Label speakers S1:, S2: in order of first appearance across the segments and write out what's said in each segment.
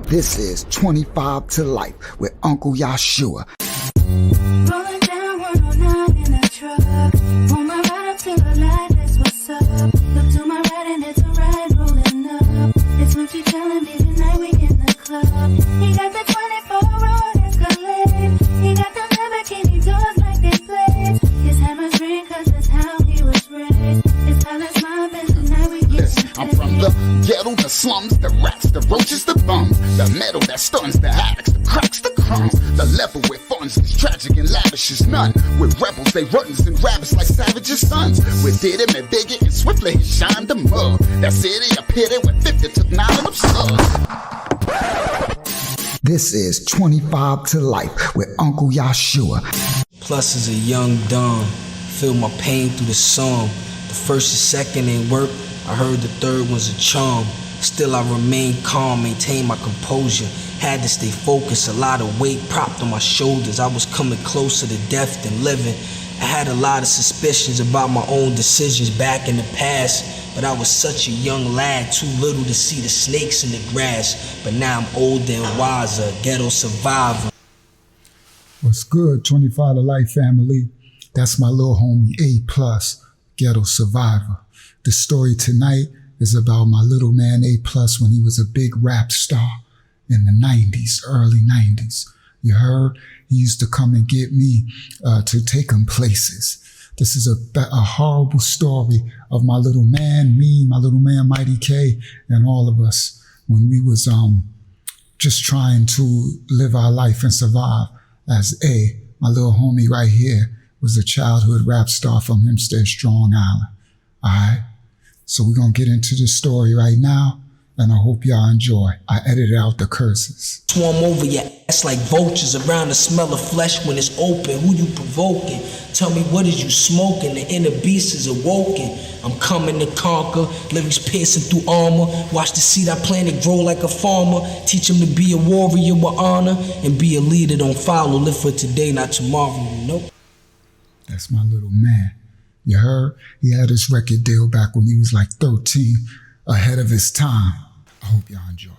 S1: This is 25 to Life with Uncle Yashua.
S2: Rolling down 109 in a truck. Pull my ride up to the light, that's what's up. Look to my right and it's a ride rolling up. It's what you telling me tonight, we in the club. He got the 24 road Escalade. He got the Lamborghini doors like they blades. His hammers ring cause that's how he was raised. His palace mob and tonight we get
S1: I'm from the ghetto, the slums, the rats, the roaches, the bums, the metal that stuns, the addicts, the cracks, the crumbs. The level where funds is tragic and lavish is none. With rebels, they runs and rabbits like savages' sons. With did him and bigger and swiftly he shined the mug. That city appeared it with 50 took 9 of slugs. This is 25 to Life with Uncle Yashua.
S3: Plus is a young Don. Feel my pain through the song. The first and second ain't work. I heard the third one's a charm. Still I remain calm, maintain my composure. Had to stay focused, a lot of weight propped on my shoulders. I was coming closer to death than living. I had a lot of suspicions about my own decisions back in the past. But I was such a young lad, too little to see the snakes in the grass. But now I'm older and wiser, ghetto survivor.
S1: What's good, 25 to Life family? That's my little homie A+, ghetto survivor. The story tonight is about my little man A+ when he was a big rap star in the 90s, early 90s. You heard? He used to come and get me to take him places. This is a horrible story of my little man, me, my little man Mighty K, and all of us when we was just trying to live our life and survive. As my little homie right here, was a childhood rap star from Hempstead, Strong Island. All right? So we're going to get into this story right now, and I hope y'all enjoy. I edited out the curses.
S3: Swarm over your ass like vultures around the smell of flesh when it's open. Who you provoking? Tell me what is you smoking? The inner beast is awoken. I'm coming to conquer. Lyrics piercing through armor. Watch the seed I planted grow like a farmer. Teach him to be a warrior with honor and be a leader. Don't follow. Live for today, not tomorrow. Nope.
S1: That's my little man. You heard? He had his record deal back when he was like 13, ahead of his time. I hope y'all enjoy.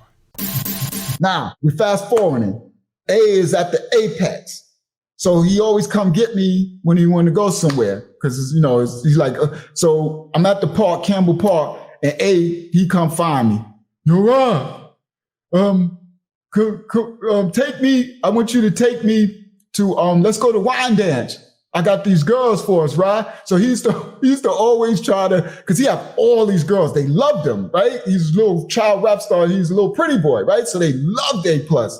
S1: Now, we fast forwarding. A is at the Apex. So he always come get me when he want to go somewhere. Cause he's like, so I'm at the park, Campbell Park, and he come find me. You're take me, I want you to take me to, let's go to Wine Dance. I got these girls for us, right? So he used to always try to, cause he had all these girls. They loved him, right? He's a little child rap star. He's a little pretty boy, right? So they loved A+.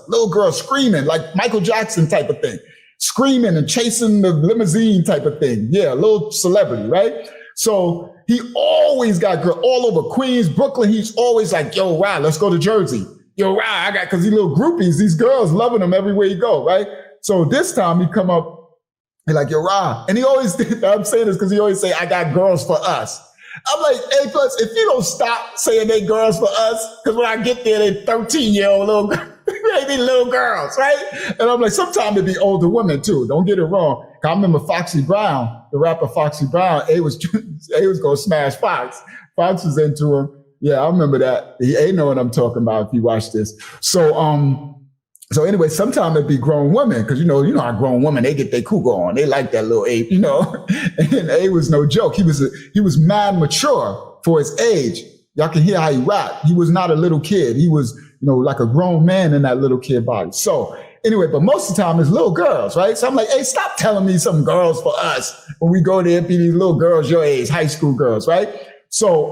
S1: Little girl screaming like Michael Jackson type of thing. Screaming and chasing the limousine type of thing. Yeah, a little celebrity, right? So he always got girl all over Queens, Brooklyn. He's always like, yo, Rod, let's go to Jersey. Yo, Rod, cause he little groupies, these girls loving him everywhere he go, right? So this time he come up, he like, yo, Rod. And he always, I'm saying this because he always say, I got girls for us. I'm like, A+, if you don't stop saying they girls for us, because when I get there, they 13-year-old little girls, right? And I'm like, sometimes it be older women too. Don't get it wrong. I remember Foxy Brown, the rapper Foxy Brown, A was gonna smash Fox. Fox was into him. Yeah, I remember that. He know what I'm talking about if you watch this. So anyway, sometimes it'd be grown women, because you know how grown women, they get their cougar on. They like that little A, And A was no joke. He was mad mature for his age. Y'all can hear how he rapped. He was not a little kid. He was, like a grown man in that little kid body. So anyway, but most of the time it's little girls, right? So I'm like, hey, stop telling me some girls for us when we go there and be these little girls your age, high school girls, right? So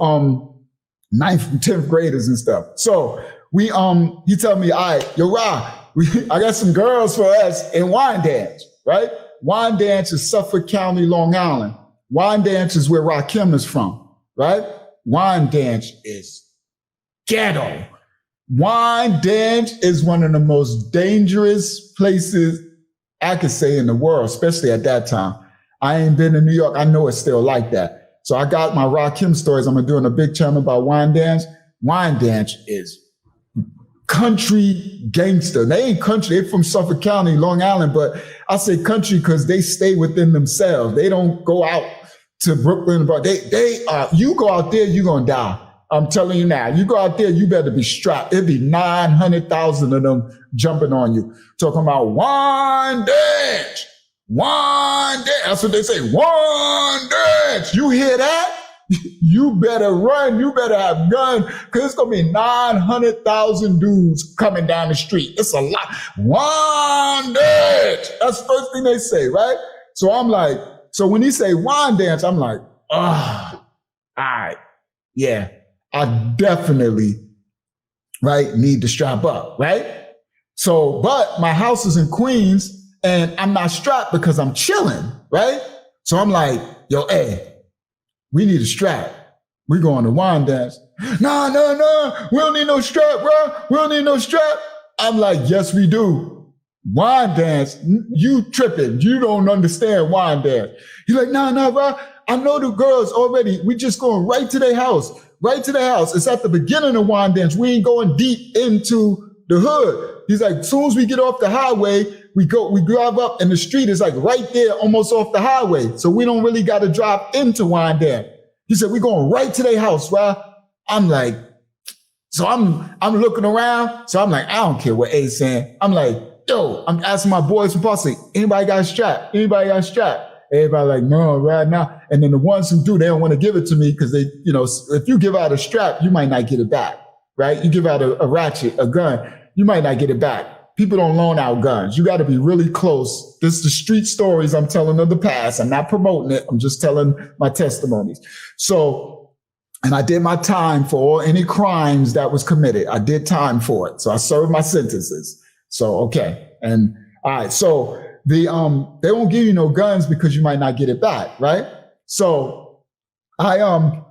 S1: 9th and 10th graders and stuff. So he told me, all right, yo, Ra, I got some girls for us in Wine Dance, right? Wine Dance is Suffolk County, Long Island. Wine Dance is where Rakim is from, right? Wine Dance is ghetto. Wine Dance is one of the most dangerous places I could say in the world, especially at that time. I ain't been in New York. I know it's still like that. So I got my Rakim stories. I'm doing a big channel about Wine Dance. Wine Dance is country gangster. They ain't country. They're from Suffolk County, Long Island, but I say country because they stay within themselves. They don't go out to Brooklyn, but they are, you go out there, you're going to die. I'm telling you now, you go out there, you better be strapped. It'd be 900,000 of them jumping on you, talking about one dance. That's what they say, one dance. You hear that? You better run. You better have gun, because it's going to be 900,000 dudes coming down the street. It's a lot. One dance. That's the first thing they say, right? So I'm like, so when he say wine dance, I'm like, all right, yeah, I definitely, right, need to strap up, right? So, but my house is in Queens and I'm not strapped because I'm chilling, right? So I'm like, yo, hey, we need a strap. We going to wine dance. No, we don't need no strap, bro. We don't need no strap. I'm like, yes, we do. Wine dance, you tripping. You don't understand wine dance. He's like, no, bro. I know the girls already. We just going right to their house. Right to their house. It's at the beginning of wine dance. We ain't going deep into the hood. He's like, as soon as we get off the highway, we drive up and the street is like right there, almost off the highway. So we don't really got to drive into wine dance. He said, we're going right to their house, bro. I'm like, so I'm looking around. So I'm like, I don't care what A's saying. I'm like, yo, I'm asking my boys from Posse, anybody got a strap? Anybody got a strap? Everybody like, no, right now. And then the ones who do, they don't want to give it to me because they, you know, if you give out a strap, you might not get it back, right? You give out a ratchet, a gun, you might not get it back. People don't loan out guns. You got to be really close. This is the street stories I'm telling of the past. I'm not promoting it. I'm just telling my testimonies. So, and I did my time for any crimes that was committed. I did time for it. So I served my sentences. So, okay. And all right. So they won't give you no guns because you might not get it back. Right. So I'm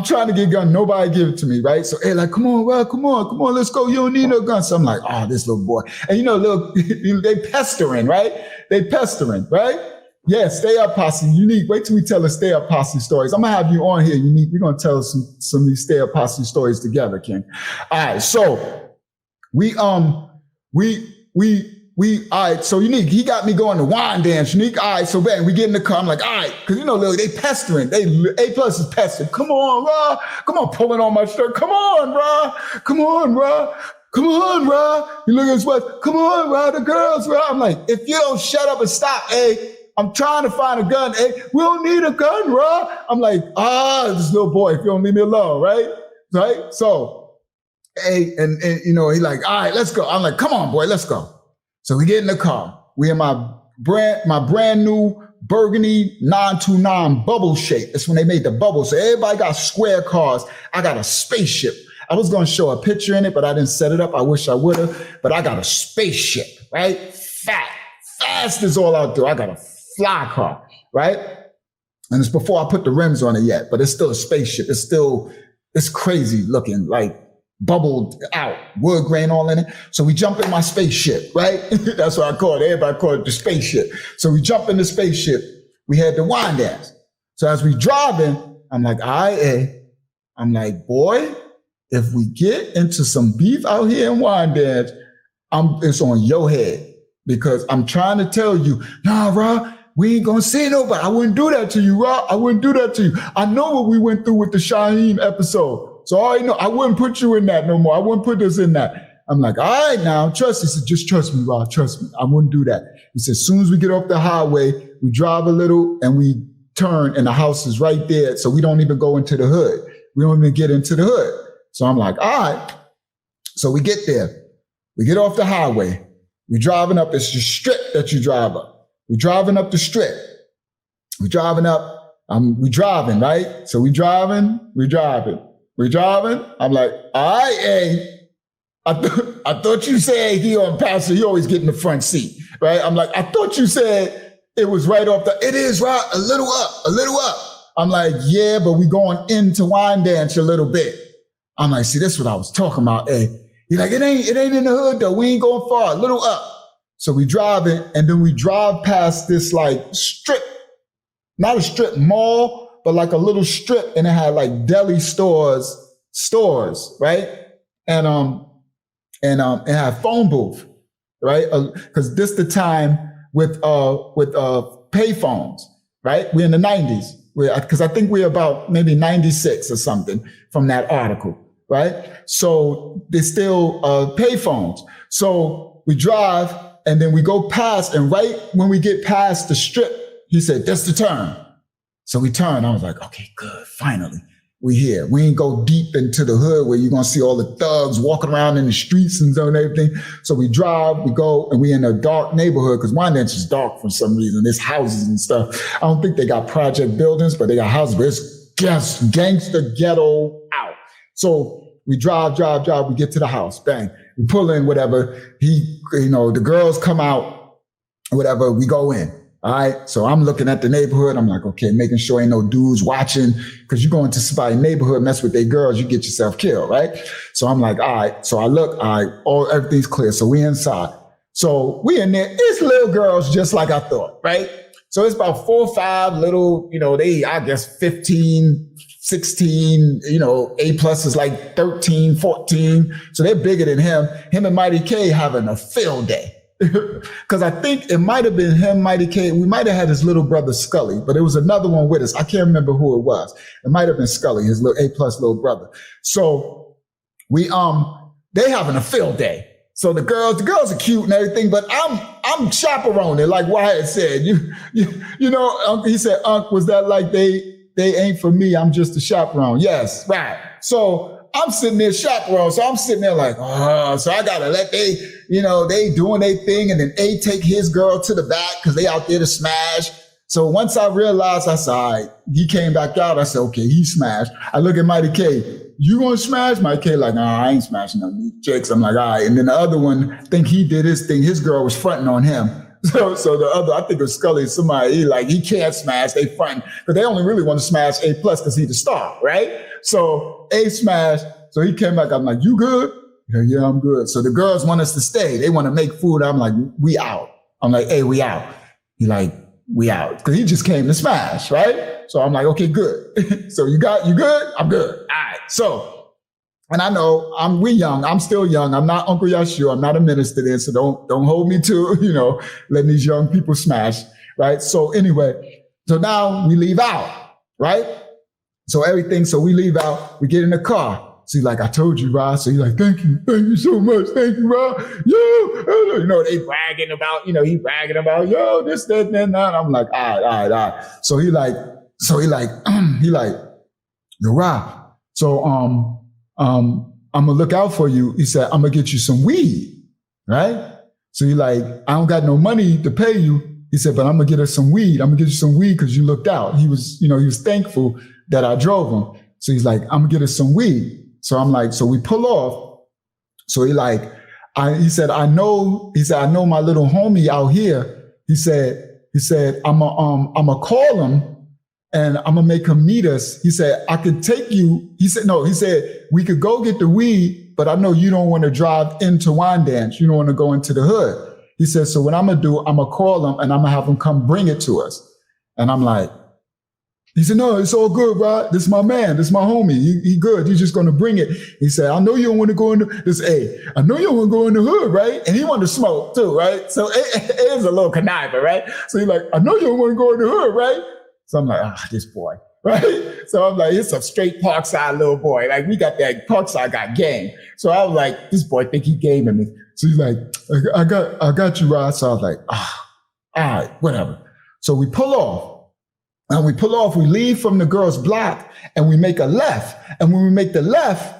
S1: trying to get a gun. Nobody give it to me. Right. So, hey, like, come on, well, come on, let's go. You don't need no gun. So I'm like, oh, this little boy. And you know, they pestering, right? Right? Yeah, stay up posse. Unique. Wait till we tell the stay up posse stories. I'm gonna have you on here, Unique. We're gonna tell some of these stay up posse stories together, King. All right, so all right, so Unique, he got me going to wine dance. Unique, all right, so man, we get in the car. I'm like, all right, because you know, they pestering. A+ is pestering. Come on, bro. Come on, pulling on my shirt. Come on, bro. Come on, bro. You look at his wife. Come on, bro. The girls, bro. I'm like, if you don't shut up and stop, I'm trying to find a gun. We don't need a gun, bro. I'm like, this little boy, if you don't leave me alone, right? Right? So, and you know, he like, all right, let's go. I'm like, come on, boy, let's go. So we get in the car. We in my brand new burgundy 929 bubble shape. That's when they made the bubble. So everybody got square cars. I got a spaceship. I was going to show a picture in it, but I didn't set it up. I wish I would have, but I got a spaceship, right? Fast as all out there. I got a fly car, right? And it's before I put the rims on it yet, but it's still a spaceship. It's crazy looking, like bubbled out, wood grain all in it. So we jump in my spaceship, right? That's what I call it. Everybody call it the spaceship. So we jump in the spaceship. We had the wine dance. So as we driving, I'm like, I'm like, boy, if we get into some beef out here in wine dance, it's on your head, because I'm trying to tell you, nah, bro, we ain't gonna see nobody. I wouldn't do that to you, Rob. I wouldn't do that to you. I know what we went through with the Shaheem episode. So I already know I wouldn't put you in that no more. I wouldn't put this in that. I'm like, all right, now, trust. He said, just trust me, Rob. Trust me. I wouldn't do that. He said, as soon as we get off the highway, we drive a little and we turn and the house is right there. So we don't even go into the hood. We don't even get into the hood. So I'm like, all right. So we get there. We get off the highway. We driving up. It's the strip that you drive up. We driving up the strip. We driving up. We driving, right? So we driving. I'm like, all right, I thought you said he on passenger. He always get in the front seat, right? I'm like, I thought you said it was right off it is right, a little up. I'm like, yeah, but we going into wine dance a little bit. I'm like, see, that's what I was talking about, He's like, it ain't in the hood though. We ain't going far, a little up. So we driving, and then we drive past this like strip, not a strip mall, but like a little strip, and it had like deli stores, right? And it had phone booth, right? Because this the time with pay phones, right? We're in the 90s. Because I think we're about maybe 96 or something from that article, right? So there's still payphones. So we drive and then we go past, and right when we get past the strip, he said, that's the turn. So we turn. I was like, okay, good. Finally, we here. We ain't go deep into the hood where you're going to see all the thugs walking around in the streets and everything. So we drive, we go, and we in a dark neighborhood because Wyandanch is dark for some reason. There's houses and stuff. I don't think they got project buildings, but they got houses, but it's just gangster ghetto out. So we drive, we get to the house, bang. We pull in, whatever. The girls come out, whatever, we go in. All right. So I'm looking at the neighborhood. I'm like, okay, making sure ain't no dudes watching, because you go into somebody's neighborhood, mess with their girls, you get yourself killed, right? So I'm like, all right. So I look, all right, everything's clear. So we inside. So we in there. It's little girls just like I thought, right? So it's about 4 or 5 little, I guess 15, 16, A plus is like 13, 14. So they're bigger than him. Him and Mighty K having a field day. Because I think it might have been him, Mighty K. We might have had his little brother SKULLY, but it was another one with us. I can't remember who it was. It might have been SKULLY, his little A plus little brother. So they having a field day. So the girls are cute and everything, but I'm chaperoning, like Wyatt said. He said, Unc, was that like they ain't for me? I'm just a chaperone. Yes, right. So I'm sitting there chaperone. So I'm sitting there like, so I gotta let they doing their thing, and then A take his girl to the back because they out there to smash. So once I realized, I said, all right, he came back out. I said, okay, he smashed. I look at Mighty K. You gonna smash? Mighty K like, nah, I ain't smashing no chicks. I'm like, all right. And then the other one, think he did his thing. His girl was fronting on him. So the other, I think it was SKULLY, somebody, he can't smash. They fronting, because they only really want to smash A plus because he's the star, right? So A smashed. So he came back. I'm like, you good? Yeah, I'm good. So the girls want us to stay. They want to make food. I'm like, we out. I'm like, hey, we out. He like, we out. Because he just came to smash, right? So I'm like, okay, good. So you good? I'm good. All right. So, and I know we young. I'm still young. I'm not Uncle Yashua. I'm not a minister then. So don't hold me to, letting these young people smash, right? So anyway, so now we leave out, right? So we leave out. We get in the car. So he's like, I told you, Rod. So he's like, thank you so much. Thank you, Rod. Yo, they bragging about, he bragging about, yo, this, that, and that. I'm like, all right. So he like, yo, Rod. So, I'm gonna look out for you. He said, I'm gonna get you some weed, right? So he like, I don't got no money to pay you. He said, but I'm gonna get her some weed. I'm gonna get you some weed because you looked out. He was thankful that I drove him. So he's like, I'm gonna get her some weed. So I'm like, so we pull off. So he said, I know my little homie out here. He said, I'm gonna call him and I'm gonna make him meet us. He said, I could take you. He said, we could go get the weed, but I know you don't want to drive into Wyandanch. You don't want to go into the hood. He said, so what I'm gonna do, I'm gonna call him and I'm gonna have him come bring it to us. And I'm like, he said, no, it's all good, Rod. This is my man. This is my homie. He good. He's just going to bring it. He said, I know you don't want to go in I know you don't want to go in the hood, right? And he wanted to smoke too, right? So it is a little conniver, right? So he's like, I know you don't want to go in the hood, right? So I'm like, this boy, right? So I'm like, it's a straight Parkside little boy. Like we got that, Parkside got game. So I was like, this boy think he gaming me. So he's like, I got you, Rod. So I was like, all right, whatever. So we pull off. And we leave from the girls' block and we make a left. And when we make the left,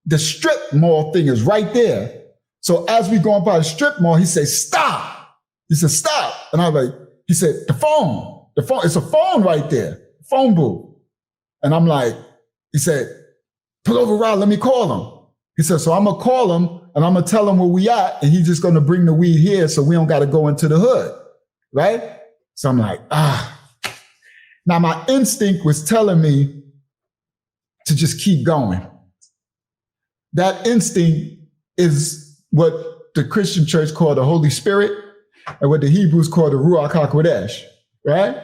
S1: the strip mall thing is right there. So as we going by the strip mall, he said, stop. He said, stop. And I was like, he said, the phone, it's a phone right there, phone booth. And I'm like, he said, pull over, Rod, let me call him. He said, so I'm going to call him and I'm going to tell him where we at. And he's just going to bring the weed here so we don't got to go into the hood. Right? So I'm like, Now, my instinct was telling me to just keep going. That instinct is what the Christian church called the Holy Spirit and what the Hebrews call the Ruach HaKodesh, right?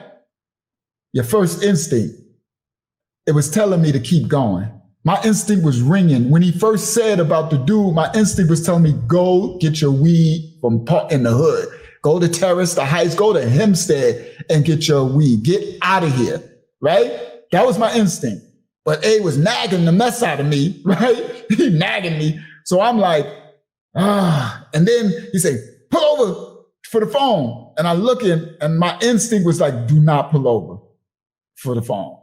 S1: Your first instinct, it was telling me to keep going. My instinct was ringing. When he first said about the dude, my instinct was telling me, go get your weed from in the hood. Go to Terrace, the Heights, go to Hempstead and get your weed. Get out of here. right? That was my instinct. But A was nagging the mess out of me, right? He nagging me. So I'm like, and then he said, pull over for the phone. And I look in, and my instinct was like, do not pull over for the phone.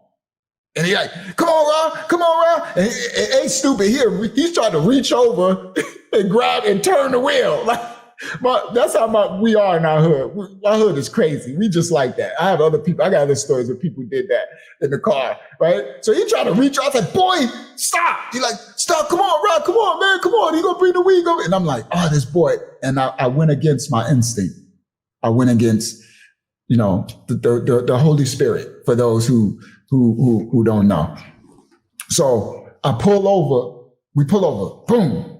S1: And he like, come on, Ron. And he ain't stupid here. He's trying to reach over and grab and turn the wheel. But that's how we are in our hood. Our hood is crazy. We just like that. I got other stories where people did that in the car, right? So he tried to reach out. I was like, boy, stop. He like, stop. Come on, Ron. Come on, man. Come on. He gonna bring the weed over. And I'm like, oh, this boy. And I went against my instinct. I went against, the Holy Spirit for those who don't know. So we pull over, boom.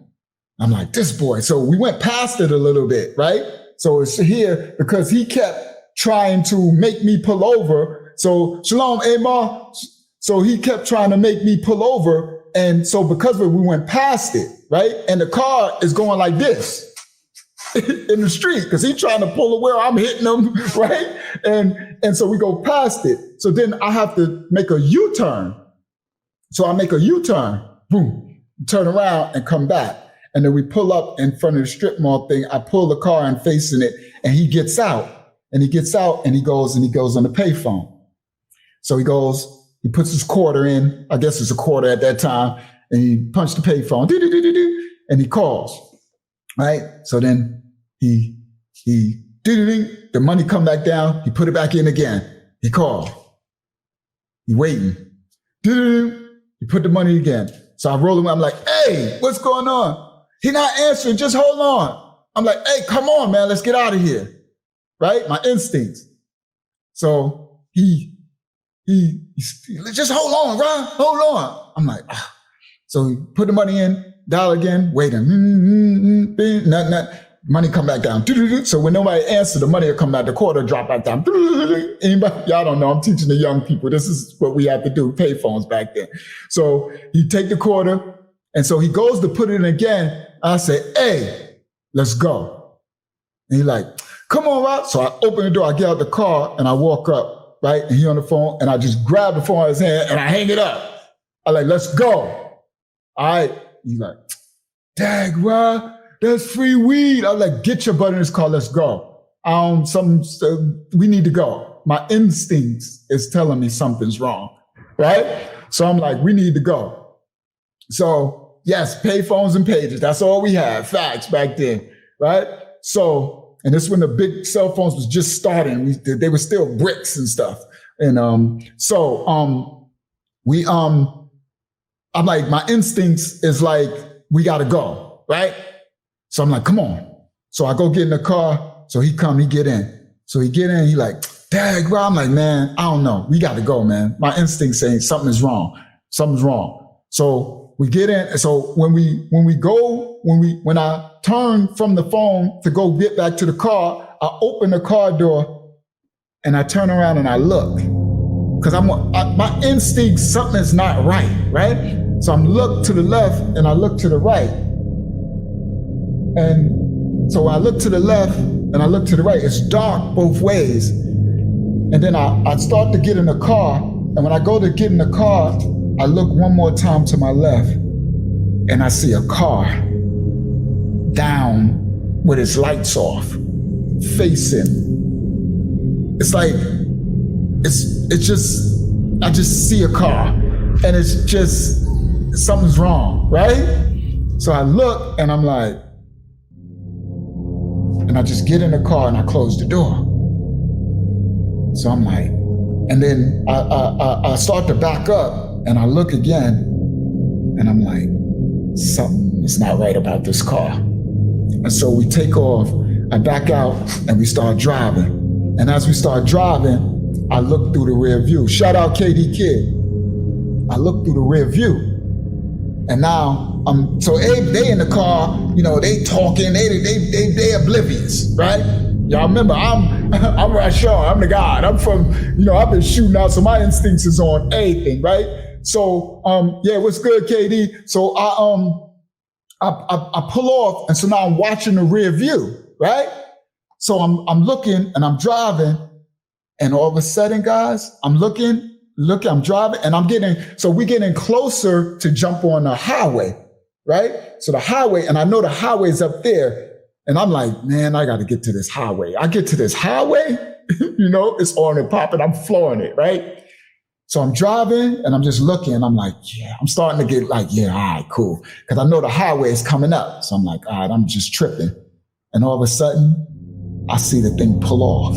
S1: I'm like, this boy. So we went past it a little bit, right? So it's here because he kept trying to make me pull over. So Shalom, Amar. So he kept trying to make me pull over. And so because we went past it, right? And the car is going like this in the street because he's trying to pull away. I'm hitting him, right? And so we go past it. So then I have to make a U-turn. So I make a U-turn, boom, turn around and come back. And then we pull up in front of the strip mall thing. I pull the car and facing it, and he gets out. And he goes on the payphone. So he puts his quarter in. I guess it's a quarter at that time. And he punched the payphone, and he calls, right? So then the money come back down. He put it back in again. He called. He waiting. He put the money again. So I roll him. I'm like, hey, what's going on? He not answering. Just hold on. I'm like, hey, come on, man. Let's get out of here. Right? My instincts. So he just hold on, Ron. Hold on. I'm like, ah. So he put the money in, dial again, waiting. Money come back down. So when nobody answers, the money will come back. The quarter drop back down. Anybody? Y'all don't know. I'm teaching the young people. This is what we had to do. Pay phones back then. So he take the quarter. And so he goes to put it in again. I say, hey, let's go. And he like, come on, Rob. So I open the door. I get out the car and I walk up, right? And he on the phone. And I just grab the phone out of his hand and I hang it up. I like, let's go. All right. He's like, dag, Rob. That's free weed. I was like, get your butt in this car. Let's go. We need to go. My instincts is telling me something's wrong, right? So I'm like, we need to go. So yes, pay phones and pages. That's all we had. Facts back then, right? So, and this when the big cell phones was just starting. They were still bricks and stuff. And I'm like, my instincts is like, we got to go, right? So I'm like, come on. So I go get in the car. So he get in. So he get in, he like, dag, bro. I'm like, man, I don't know. We got to go, man. My instinct saying something's wrong. Something's wrong. So we get in. So when I turn from the phone to go get back to the car, I open the car door and I turn around and I look. Because my instinct, something is not right, right? So I'm look to the left and I look to the right. And so when I look to the left and I look to the right, it's dark both ways. And then I start to get in the car. And when I go to get in the car, I look one more time to my left and I see a car down with its lights off, facing. It's like, I just see a car and it's just, something's wrong, right? So I look and I'm like, and I just get in the car and I close the door. So I'm like, and then I start to back up and I look again and I'm like, something is not right about this car. And so we take off, I back out and we start driving. And as we start driving, I look through the rear view. Shout out KD Kid. I look through the rear view. And now, so they in the car, they talking, they oblivious, right? Y'all remember, I'm Rashad, I'm the God. I'm from, I've been shooting out, so my instincts is on everything, right? So, yeah, what's good, KD? So I pull off, and so now I'm watching the rear view, right? So I'm looking and I'm driving, and all of a sudden, guys, I'm looking look, I'm driving and we're getting closer to jump on the highway, right? So the highway, and I know the highway's up there. And I'm like, man, I got to get to this highway. I get to this highway, it's on and popping. I'm flooring it, right? So I'm driving and I'm just looking. I'm like, yeah, I'm starting to get like, yeah, all right, cool. Because I know the highway is coming up. So I'm like, all right, I'm just tripping. And all of a sudden, I see the thing pull off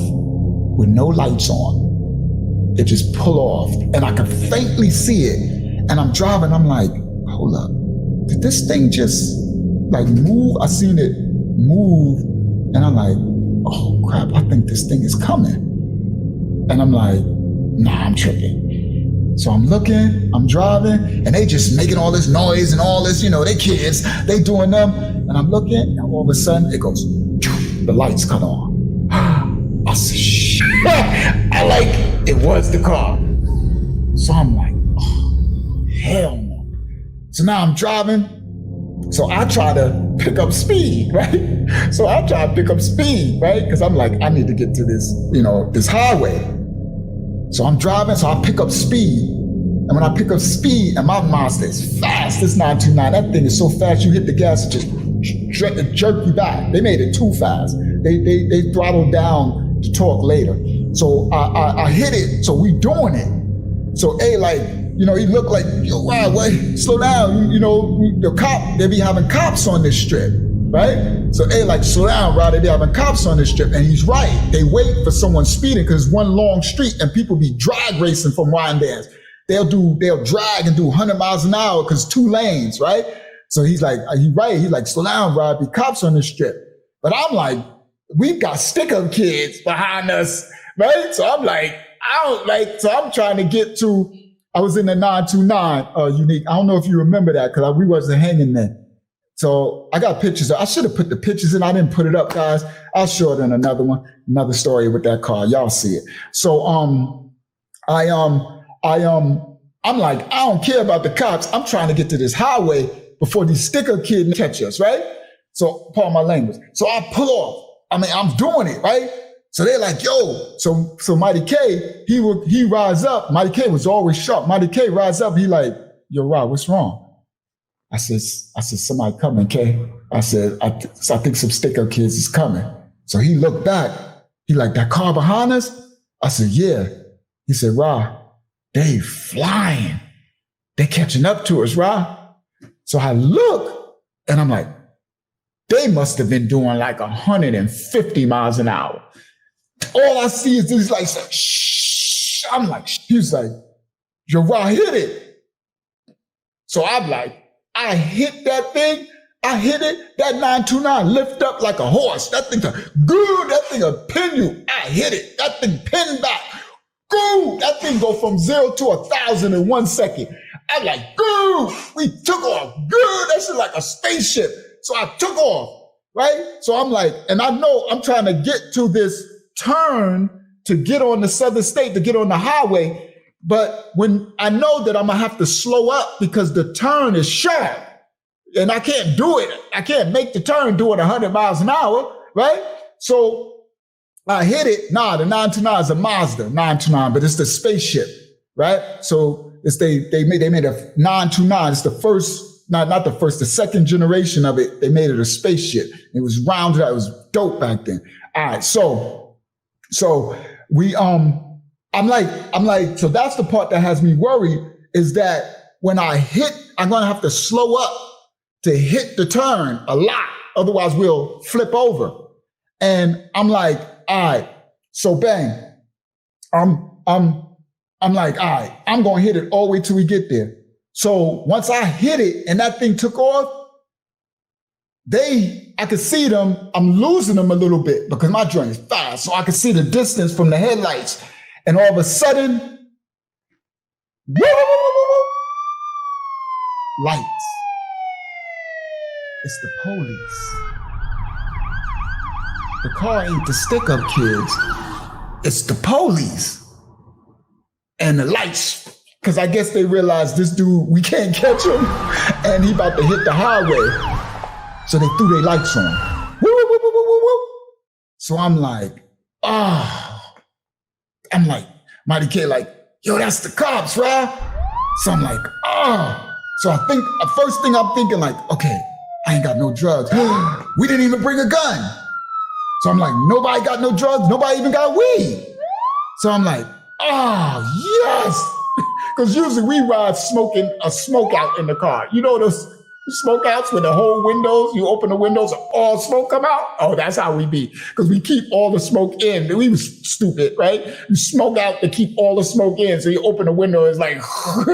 S1: with no lights on. It just pull off and I can faintly see it. And I'm driving. I'm like, hold up. Did this thing just like move? I seen it move and I'm like, oh crap, I think this thing is coming. And I'm like, nah, I'm tripping. So I'm looking, I'm driving, and they just making all this noise and all this, they kids, they doing them. And I'm looking, and all of a sudden it goes, the lights cut on. I said, shit. It was the car. So I'm like, oh, hell no. So now I'm driving. So I try to pick up speed, right? So I try to pick up speed, right? Because I'm like, I need to get to this, this highway. So I'm driving, so I pick up speed. And when I pick up speed, and my Mazda is fast, this 929, that thing is so fast, you hit the gas, it just jerk you back. They made it too fast. They throttled down the torque later. So I hit it, so we doing it. So he looked like, yo, wow, wait, slow down. They be having cops on this strip, right? So slow down, Rod, they be having cops on this strip. And he's right. They wait for someone speeding because it's one long street and people be drag racing from Wyandanch. They'll drag and do 100 miles an hour because 2 lanes, right? So he's like, he's right. He's like, slow down, Rod, be cops on this strip. But I'm like, we've got stick-up kids behind us, right? So I'm like, so I'm trying to get to, I was in the 929, Unique. I don't know if you remember that because we wasn't hanging there. So I got pictures. I should have put the pictures in. I didn't put it up, guys. I'll show it in another story with that car. Y'all see it. So I'm like, I don't care about the cops. I'm trying to get to this highway before these sticker kids catch us, right? So pardon my language. So I pull off. I'm doing it, right? So they're like, yo, so Mighty K, he rise up. Mighty K was always sharp. Mighty K rise up. He like, yo, Rod, what's wrong? I said, somebody coming, K. I said, I think some sticker kids is coming. So he looked back. He like, that car behind us? I said, yeah. He said, Rod, they flying. They catching up to us, Rod. So I look and I'm like, they must have been doing like 150 miles an hour. All I see is this like, shh. I'm like, he was like, yo, Rod, hit it. So I'm like, I hit that thing. I hit it. That 929 lift up like a horse. That thing, that thing will pin you. I hit it. That thing pinned back. Goo! That thing go from 0 to 1,000 in 1 second. I'm like, goo! We took off. Goo! That shit like a spaceship. So I took off, right? So I'm like, and I know I'm trying to get to this turn to get on the southern state, to get on the highway. But when I know that I'm gonna have to slow up because the turn is sharp and I can't do it. I can't make the turn doing 100 miles an hour, right? So I hit it. Nah, the 929 is a Mazda 929, but it's the spaceship, right? So they made a 929. It's the first, not the first, the second generation of it. They made it a spaceship. It was rounded out. It was dope back then. All right, so we I'm like, so that's the part that has me worried is that when I hit, I'm gonna have to slow up to hit the turn a lot. Otherwise we'll flip over. And I'm like, all right, so bang. I'm like, all right, I'm gonna hit it all the way till we get there. So once I hit it and that thing took off, I could see them, I'm losing them a little bit because my joint is fast. So I could see the distance from the headlights. And all of a sudden, lights. It's the police. The car ain't the stick-up kids. It's the police. And the lights, because I guess they realized this dude, we can't catch him, and he about to hit the highway. So they threw their lights on. Woo, woo, woo, woo, woo, woo. So I'm like, I'm like, Mighty K, like, yo, that's the cops, right? So I'm like, oh. So I think, first thing I'm thinking like, okay, I ain't got no drugs. We didn't even bring a gun. So I'm like, nobody got no drugs. Nobody even got weed. So I'm like, oh, yes. Because usually we ride smoking a smoke out in the car. You know those smoke outs with the whole windows? You open the windows and all smoke come out? Oh, that's how we be. Because we keep all the smoke in. We was stupid, right? You smoke out to keep all the smoke in. So you open the window, it's like,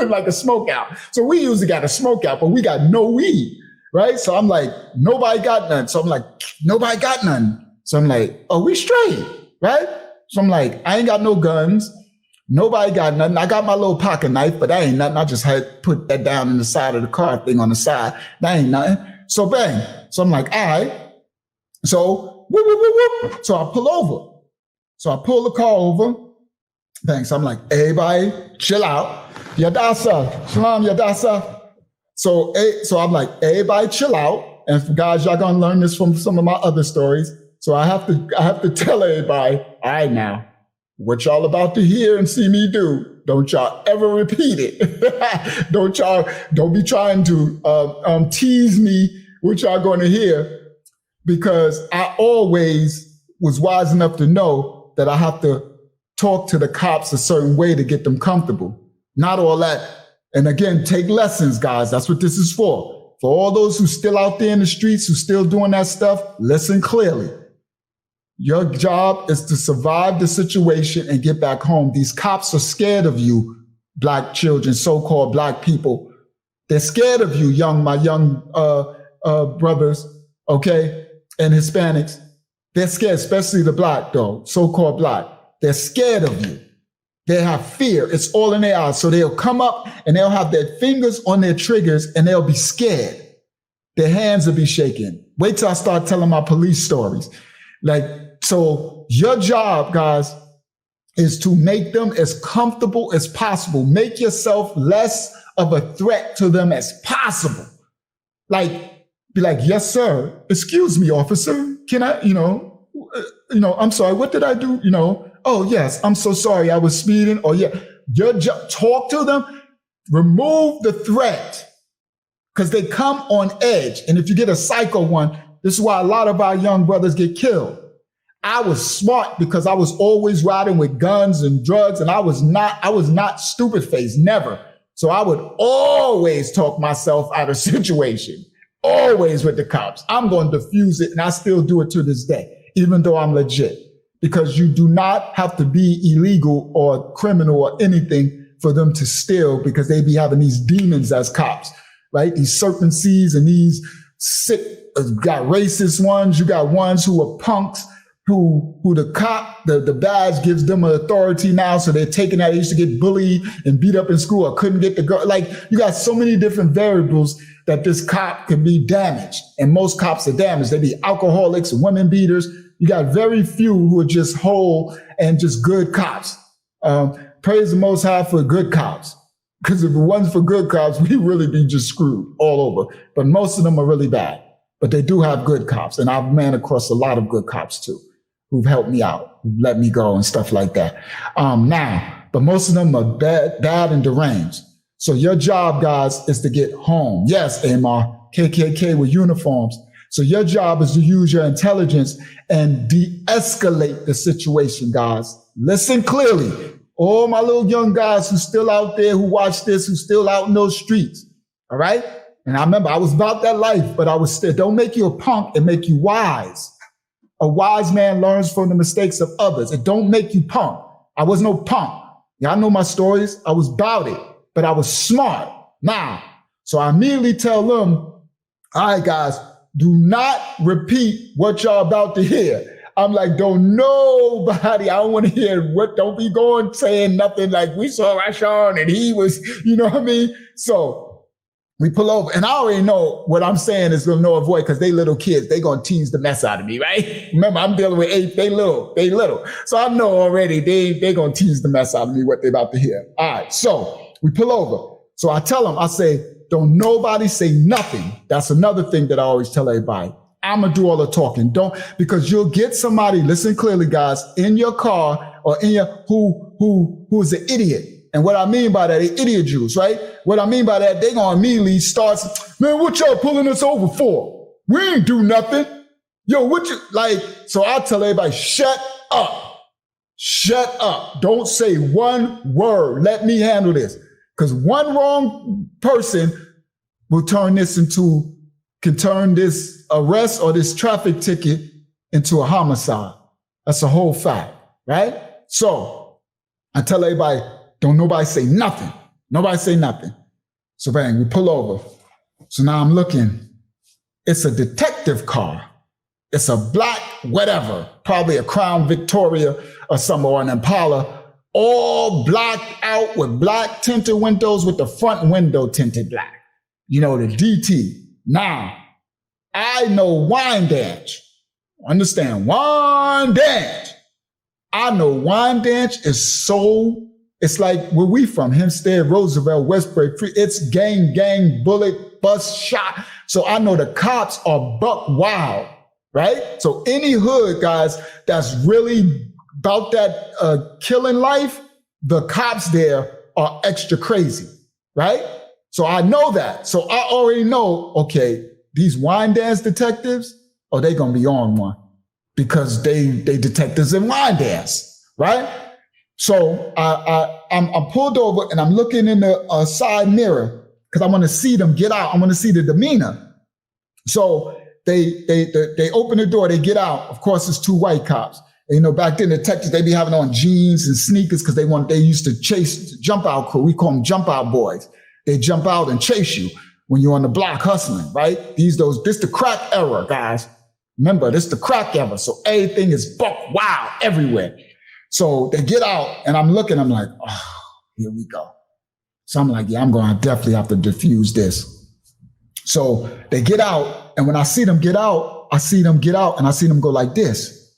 S1: like a smoke out. So we usually got a smoke out, but we got no weed, right? So I'm like, nobody got none. So I'm like, nobody got none. So I'm like, oh, we straight, right? So I'm like, I ain't got no guns. Nobody got nothing. I got my little pocket knife, but that ain't nothing. I just had put that down in the side of the car thing on the side. That ain't nothing. So bang. So I'm like, all right. So whoop, whoop, whoop, whoop. So I pull over. So I pull the car over. Bang. So I'm like, everybody chill out. Yadasa. Shalom, Yadasa. So I'm like, everybody chill out. And for guys, y'all gonna learn this from some of my other stories. So I have to tell everybody, all right now, what y'all about to hear and see me do, don't y'all ever repeat it. Don't be trying to tease me what y'all going to hear, because I always was wise enough to know that I have to talk to the cops a certain way to get them comfortable. Not all that. And again, take lessons, guys. That's what this is for. For all those who still out there in the streets, who still doing that stuff, listen clearly. Your job is to survive the situation and get back home. These cops are scared of you, black children, so-called black people. They're scared of you, my young brothers, okay, and Hispanics. They're scared, especially the black, though, so-called black. They're scared of you. They have fear. It's all in their eyes. So they'll come up and they'll have their fingers on their triggers and they'll be scared. Their hands will be shaking. Wait till I start telling my police stories. Like, so your job, guys, is to make them as comfortable as possible. Make yourself less of a threat to them as possible. Like, be like, yes, sir. Excuse me, officer. Can I, I'm sorry. What did I do? Oh, yes, I'm so sorry. I was speeding. Oh, yeah. Your job, talk to them. Remove the threat, because they come on edge. And if you get a psycho one, this is why a lot of our young brothers get killed. I was smart because I was always riding with guns and drugs, and I was not stupid faced, never. So I would always talk myself out of situation, always with the cops. I'm going to defuse it, and I still do it to this day, even though I'm legit, because you do not have to be illegal or criminal or anything for them to steal, because they be having these demons as cops, right? These serpent seeds and these sick, got racist ones. You got ones who are punks, who the cop, the badge gives them an authority now. So they're taking that. They used to get bullied and beat up in school or couldn't get the girl. Like, you got so many different variables that this cop can be damaged. And most cops are damaged. They be alcoholics and women beaters. You got very few who are just whole and just good cops. Praise the Most High for good cops. Because if it wasn't for good cops, we really be just screwed all over. But most of them are really bad. But they do have good cops. And I've ran across a lot of good cops too, who've helped me out, who've let me go and stuff like that. But most of them are bad and deranged. So your job, guys, is to get home. Yes, Amar, KKK with uniforms. So your job is to use your intelligence and de-escalate the situation, guys. Listen clearly. All my little young guys who still out there, who watch this, who still out in those streets. All right? And I remember I was about that life, but I was still, don't make you a punk and make you wise. A wise man learns from the mistakes of others. It don't make you punk. I was no punk. Y'all know my stories. I was about it, but I was smart. Now, so I immediately tell them, all right, guys, do not repeat what y'all about to hear. I'm like, don't nobody, I don't want to hear what, don't be going saying nothing like we saw Rashawn and he was, you know what I mean? So we pull over, and I already know what I'm saying is going to no avoid, because they little kids, they going to tease the mess out of me, right? Remember, I'm dealing with 8, they little. So I know already they going to tease the mess out of me what they about to hear. All right, so we pull over. So I tell them, I say, don't nobody say nothing. That's another thing that I always tell everybody. I'm going to do all the talking. Don't, because you'll get somebody, listen clearly, guys, in your car or in your, who's an idiot. And what I mean by that, they idiot Jews, right? What I mean by that, they gonna immediately start, man, what y'all pulling us over for? We ain't do nothing. Yo, what you, like, so I tell everybody, shut up. Shut up. Don't say one word. Let me handle this. Because one wrong person will turn this can turn this arrest or this traffic ticket into a homicide. That's a whole fact, right? So I tell everybody, don't nobody say nothing. Nobody say nothing. So bang, we pull over. So now I'm looking. It's a detective car. It's a black whatever, probably a Crown Victoria or some, or an Impala, all blacked out with black tinted windows with the front window tinted black. You know, the DT. Now, I know wine dance. Understand, wine dance. I know wine dance is so, it's like where we from, Hempstead, Roosevelt, Westbury, it's gang, bullet, bus, shot. So I know the cops are buck wild, right? So any hood, guys, that's really about that killing life, the cops there are extra crazy, right? So I know that. So I already know, okay, these wine dance detectives, oh, they gonna be on one because they detectives in wine dance, right? So I'm pulled over and I'm looking in the side mirror because I want to see them get out. I want to see the demeanor. So they open the door, they get out. Of course, it's two white cops. And, you know, back then the detectives, they be having on jeans and sneakers because they used to chase the jump out crew. We call them jump out boys. They jump out and chase you when you're on the block hustling, right? This the crack era, guys. Remember, this the crack era. So everything is buck wild everywhere. So they get out and I'm looking, I'm like, oh, here we go. So I'm like, yeah, I'm going to definitely have to diffuse this. So they get out, and when I see them get out, I see them go like this.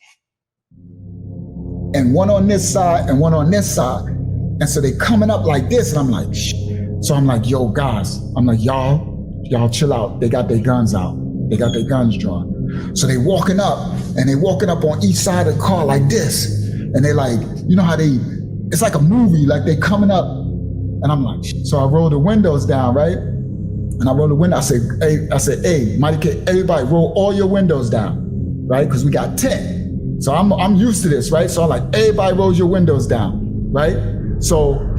S1: And one on this side and one on this side. And so they coming up like this, and I'm like, shh. So I'm like, yo, guys, I'm like, y'all chill out. They got their guns out. They got their guns drawn. So they walking up on each side of the car like this. And they like, you know how it's like a movie, like they coming up. And I'm like, so I roll the windows down, right? And I roll the window. I said, hey, Mighty, everybody roll all your windows down, right? Because we got 10. So I'm used to this, right? So I'm like, everybody rolls your windows down, right? So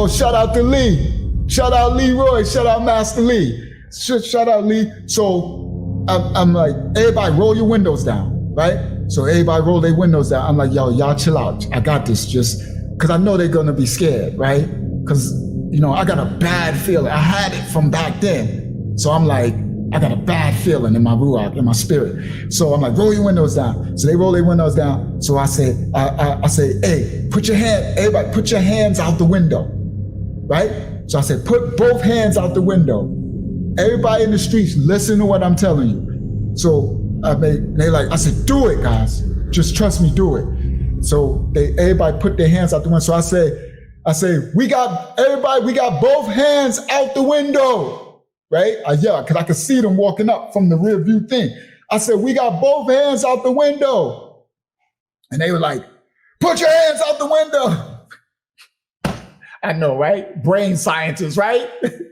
S1: shout out to Lee. Shout out Leroy. Shout out Master Lee. Shout out Lee. So I'm like, everybody roll your windows down, right? So everybody roll their windows down. I'm like, yo, y'all chill out. I got this, just because I know they're going to be scared, right? Because, you know, I got a bad feeling. I had it from back then. So I'm like, I got a bad feeling in my ruach, in my spirit. So I'm like, roll your windows down. So they roll their windows down. So I say, hey, everybody put your hands out the window, right? So I said, put both hands out the window. Everybody in the streets, listen to what I'm telling you. So I said, do it, guys. Just trust me, do it. So everybody put their hands out the window. So I say, we got both hands out the window, right? Yeah, because I could see them walking up from the rear view thing. I said, we got both hands out the window. And they were like, put your hands out the window. I know, right? Brain scientists, right?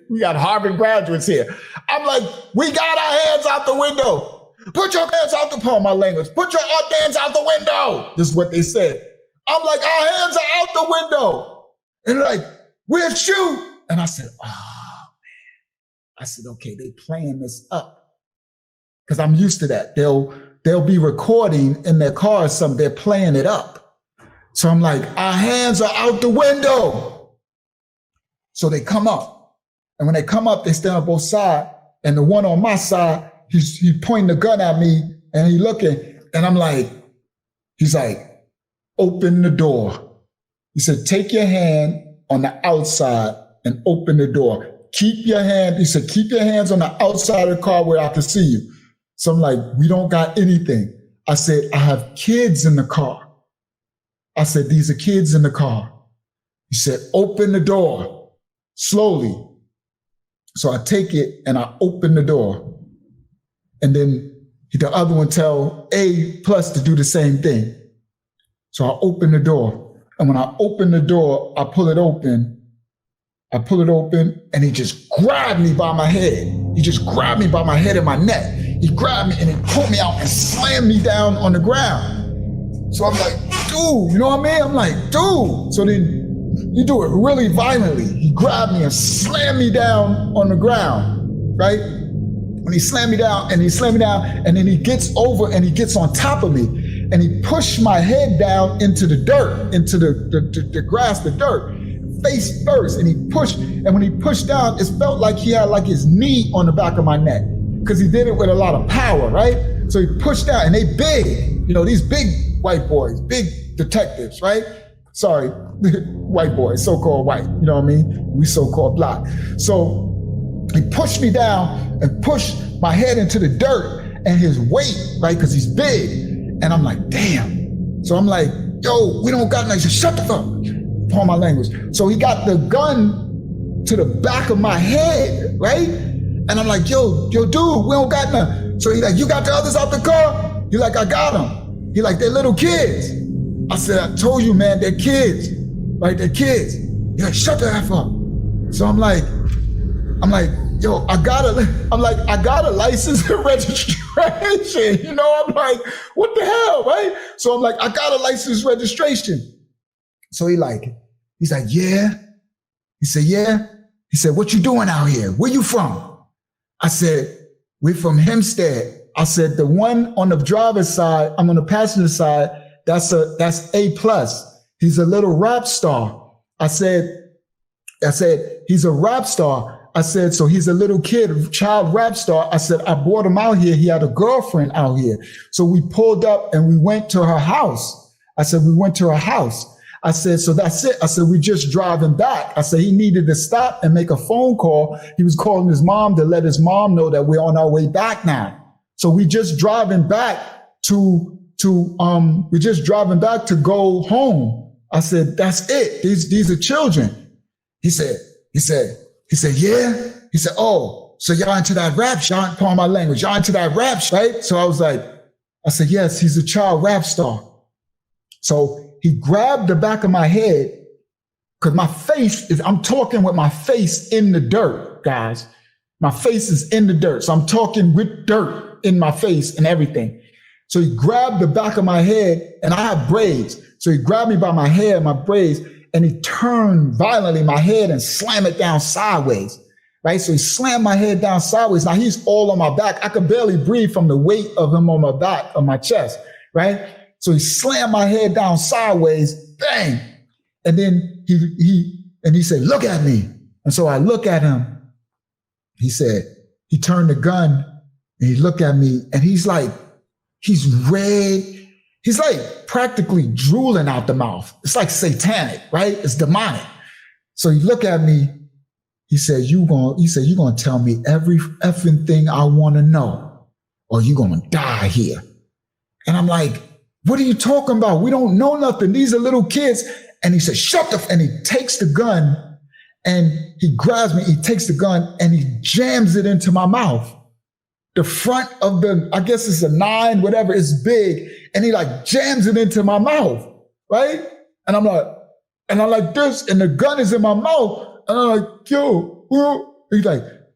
S1: We got Harvard graduates here. I'm like, we got our hands out the window. Put your hands out the, pardon my language. Put your hands out the window. This is what they said. I'm like, our hands are out the window. And they're like, we'll shoot. And I said, oh, man. I said, okay, they playing this up. Because I'm used to that. They'll be recording in their car or something. They're playing it up. So I'm like, our hands are out the window. So they come up. And when they come up, they stand on both sides. And the one on my side, he pointing the gun at me and he looking. And I'm like, he's like, open the door. He said, take your hand on the outside and open the door. Keep your hands on the outside of the car where I can see you. So I'm like, we don't got anything. I said, I have kids in the car. I said, these are kids in the car. He said, open the door slowly. So I take it and I open the door. And then the other one tell A+ to do the same thing. So I open the door. And when I open the door, I pull it open, and he just grabbed me by my head. He just grabbed me by my head and my neck. He grabbed me and he pulled me out and slammed me down on the ground. So I'm like, dude, you know what I mean? I'm like, dude. So then he do it really violently. He grabbed me and slammed me down on the ground, right? When he slammed me down, and then he gets over and he gets on top of me, and he pushed my head down into the dirt, into the grass, the dirt, face first, and he pushed, and when he pushed down, it felt like he had like his knee on the back of my neck, because he did it with a lot of power, right? So he pushed down, and they big, you know, these big white boys, big detectives, right? Sorry, white boys, so-called white, you know what I mean? We so-called black. So he pushed me down and pushed my head into the dirt, and his weight, right, because he's big, and I'm like, damn. So I'm like, yo, we don't got nothing. He said, shut the fuck. Pardon my language. So he got the gun to the back of my head, right? And I'm like, yo, dude, we don't got nothing. So he's like, you got the others out the car? He's like, I got them. He like, they're little kids. I said, I told you, man, they're kids, right? They're kids. He's like, shut the F up. So I'm like, yo, I got a license and registration. You know, I'm like, what the hell, right? So I'm like, I got a license registration. So he's like, yeah. He said, yeah. He said, what you doing out here? Where you from? I said, we're from Hempstead. I said, the one on the driver's side, I'm on the passenger side, that's A+. He's a little rap star. I said, he's a rap star. I said, so he's a little kid, child rap star. I said, I brought him out here. He had a girlfriend out here. So we pulled up and we went to her house. I said, we went to her house. I said, so that's it. I said, we just driving back. I said, he needed to stop and make a phone call. He was calling his mom to let his mom know that we're on our way back now. So we just driving back to go home. I said, that's it. These are children. He said, yeah. He said, oh, so y'all into that rap, y'all, pardon my language, y'all into that rap, right? So I said, yes, he's a child rap star. So he grabbed the back of my head, because I'm talking with my face in the dirt, guys. My face is in the dirt. So I'm talking with dirt in my face and everything. So he grabbed the back of my head, and I have braids. So he grabbed me by my hair, my braids, and he turned violently my head and slammed it down sideways, right? So he slammed my head down sideways. Now he's all on my back. I could barely breathe from the weight of him on my back, on my chest, right? So he slammed my head down sideways, bang. And then he said, look at me. And so I look at him. He said, he turned the gun and he looked at me, and he's red. He's like practically drooling out the mouth. It's like satanic, right? It's demonic. So he looked at me. He said, you're going to tell me every effing thing I want to know, or you're going to die here. And I'm like, what are you talking about? We don't know nothing. These are little kids. And he said, and he takes the gun and he grabs me. He takes the gun and he jams it into my mouth. The front of I guess it's a 9, whatever, it's big. And he like jams it into my mouth, right? And I'm like this, and the gun is in my mouth. And I'm like, yo,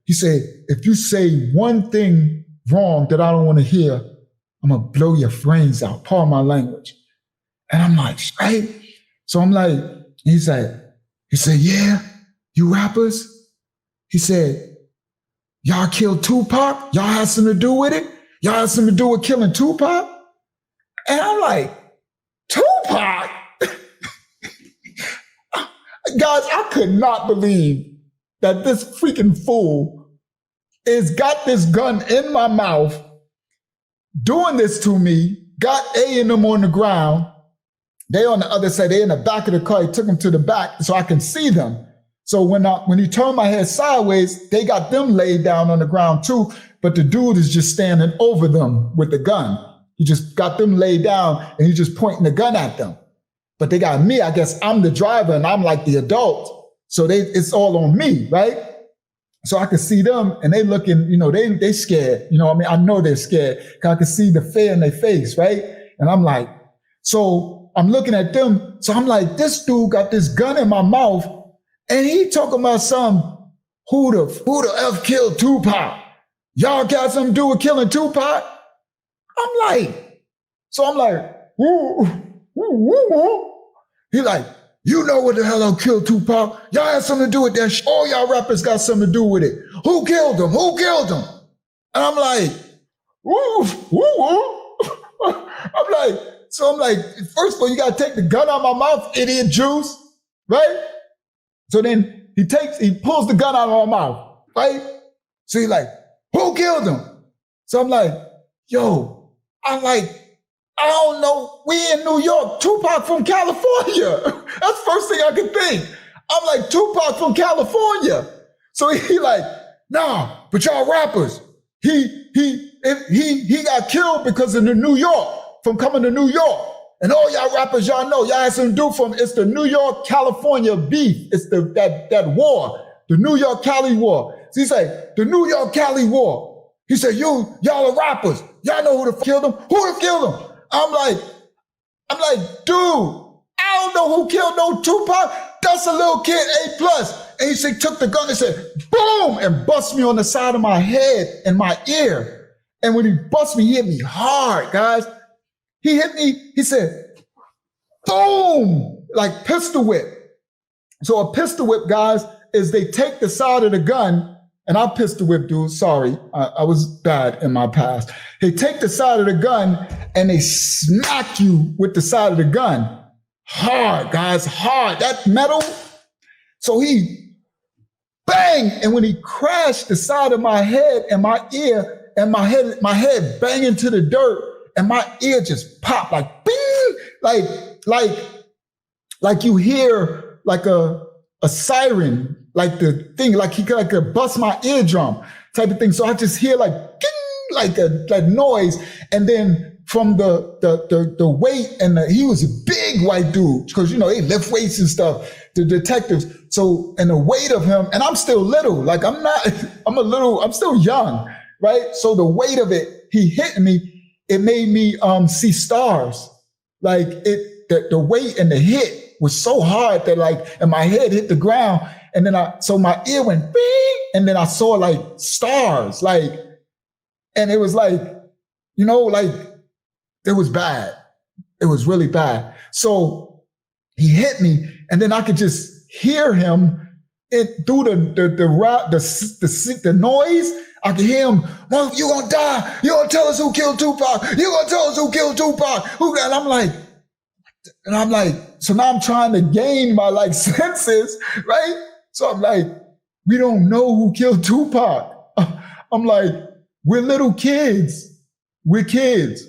S1: he said, if you say one thing wrong that I don't want to hear, I'm going to blow your brains out. Pardon my language. And I'm like, right? So I'm like, he said, yeah, you rappers? He said, y'all killed Tupac? Y'all had something to do with it? Y'all had something to do with killing Tupac? And I'm like, Tupac? Guys, I could not believe that this freaking fool has got this gun in my mouth, doing this to me, got A and them on the ground. They on the other side, they in the back of the car. He took them to the back so I can see them. So when he turned my head sideways, they got them laid down on the ground too, but the dude is just standing over them with the gun. He just got them laid down and he's just pointing the gun at them. But they got me, I guess I'm the driver and I'm like the adult. So it's all on me, right? So I could see them and they looking, they scared. You know what I mean? I know they're scared because I could see the fear in their face, right? And I'm like, so I'm looking at them So I'm like, this dude got this gun in my mouth, and he talking about who the F killed Tupac? Y'all got something to do with killing Tupac? I'm like, woo, woo, woo, woo. He like, you know what the hell I killed Tupac? Y'all had something to do with that. All y'all rappers got something to do with it. Who killed him? Who killed him? And I'm like, woo, woo, woo. I'm like, first of all, you gotta take the gun out of my mouth, idiot juice, right? So then he pulls the gun out of my mouth, right? So he like, who killed him? So I'm like, yo, I don't know. We in New York. Tupac from California. That's the first thing I could think. I'm like, Tupac from California. So he like, nah, but y'all rappers. He got killed because of the New York, from coming to New York. And all y'all rappers, y'all know, y'all had something to do from, it's the New York, California beef. It's that war, the New York, Cali war. So he's like, the New York, Cali war. He said, y'all are rappers. Y'all know who the killed him? Who the killed him? I'm like, dude, I don't know who killed no Tupac. That's a little kid, A+. And he said, took the gun and said, boom, and bust me on the side of my head and my ear. And when he bust me, he hit me hard, guys. He hit me, he said, boom, like pistol whip. So a pistol whip, guys, is they take the side of the gun, and I pistol whip dudes, sorry, I was bad in my past. They take the side of the gun and they smack you with the side of the gun. Hard, guys, hard. That metal. So he bang, and when he crashed the side of my head and my ear, and my head bang into the dirt, and my ear just popped like bing, like you hear like a siren, like the thing, like he could bust my eardrum type of thing. So I just hear like ding, like a noise, and then from the weight, and he was a big white dude, because you know they lift weights and stuff, the detectives. So, and the weight of him, and I'm still little, like I'm still young, right? So the weight of it, he hit me, it made me see stars. Like the weight and the hit was so hard that like, and my head hit the ground, and then so my ear went bing, and then I saw like stars, like, and it was like, you know, like it was bad. It was really bad. So he hit me, and then I could just hear him through the noise. I could hear him, well, you gonna die. You gonna tell us who killed Tupac. You gonna tell us who killed Tupac. And I'm like, so now I'm trying to gain my like senses, right? So I'm like, we don't know who killed Tupac. I'm like, we're little kids. We're kids.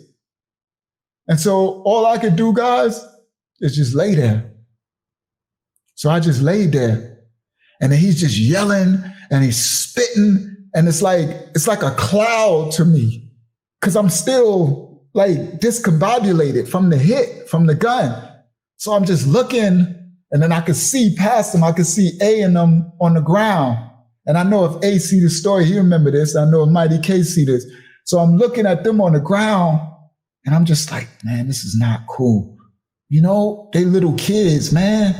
S1: And so all I could do, guys, is just lay there. So I just laid there, and then he's just yelling and he's spitting, and it's like a cloud to me, because I'm still like discombobulated from the hit, from the gun. So I'm just looking, and then I could see past him. I could see A and them on the ground. And I know if A see the story, he remember this. I know if Mighty K see this. So I'm looking at them on the ground, and I'm just like, man, this is not cool. You know, they little kids, man.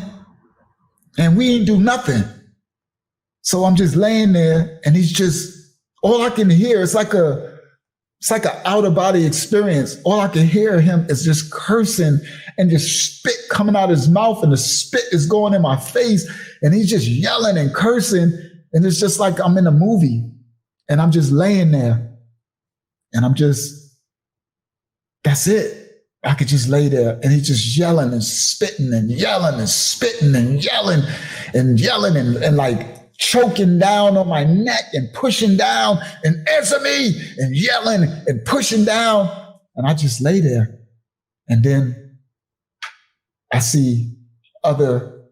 S1: And we ain't do nothing. So I'm just laying there, and he's just, all I can hear, it's like an out of body experience. All I can hear him is just cursing and just spit coming out his mouth, and the spit is going in my face, and he's just yelling and cursing. And it's just like I'm in a movie, and I'm just laying there, and that's it. I could just lay there, and he's just yelling and spitting and yelling and spitting and yelling and like choking down on my neck and pushing down and answer me and yelling and pushing down. And I just lay there. And then I see other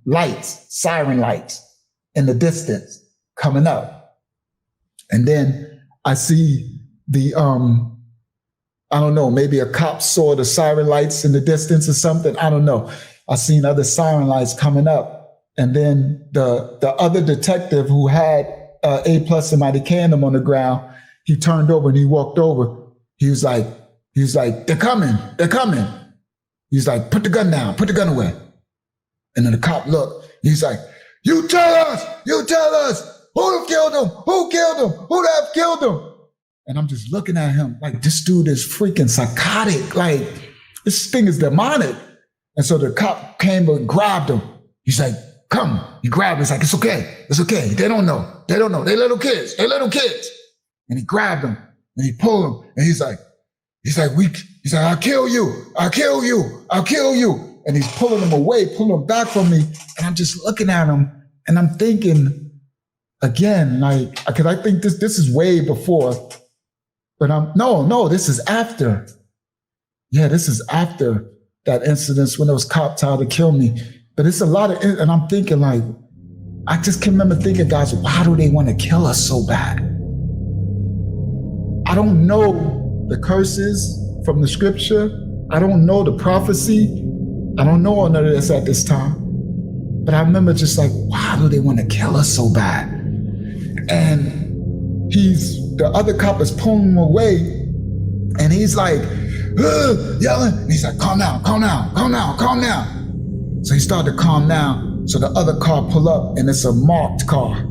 S1: lights, siren lights in the distance coming up. And then I see the, I don't know, maybe a cop saw the siren lights in the distance or something. I don't know. I seen other siren lights coming up. And then the other detective who had A+ and Mighty K on the ground, he turned over and he walked over. He was like, He's like, they're coming. He's like, put the gun down, put the gun away. And then the cop looked, he's like, you tell us, who killed him? Who the F killed him? And I'm just looking at him like, this dude is freaking psychotic. Like, this thing is demonic. And so the cop came and grabbed him. He's like, come. He grabbed him. He's like, it's okay. They don't know. They little kids. And he grabbed him and he pulled him. And he's like, I'll kill you. And he's pulling him away, pulling him back from me. And I'm just looking at him and I'm thinking again, like, because I think this is way before, but no, this is after. Yeah, this is after that incident when those cops tried to kill me. But it's a lot of, and I'm thinking like, I just can remember thinking, guys, why do they want to kill us so bad? I don't know the curses from the scripture. I don't know the prophecy. I don't know none of this at this time. But I remember just like, why do they want to kill us so bad? And the other cop is pulling him away and he's like, yelling. And he's like, calm down. So he started to calm down. So the other car pull up and it's a marked car,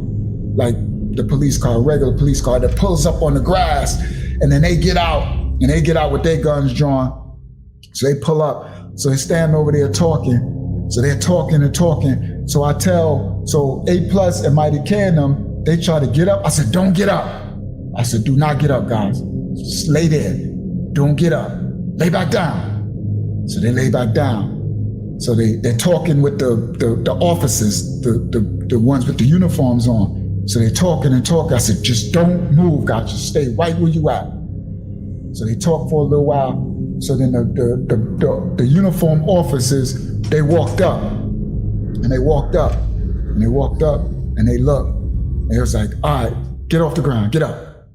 S1: like the police car, a regular police car that pulls up on the grass, and then they get out with their guns drawn. So they pull up. So they stand over there talking. So they're talking and talking. So so A Plus and Mighty K and them, they try to get up. I said, don't get up. I said, do not get up, guys. Just lay there. Don't get up. Lay back down. So they lay back down. So they're talking with the officers, the ones with the uniforms on. So they're talking and talking. I said, just don't move, guys. Just stay right where you at. So they talked for a little while. So then the uniform officers, they walked up and they looked. And it was like, all right, get off the ground, get up.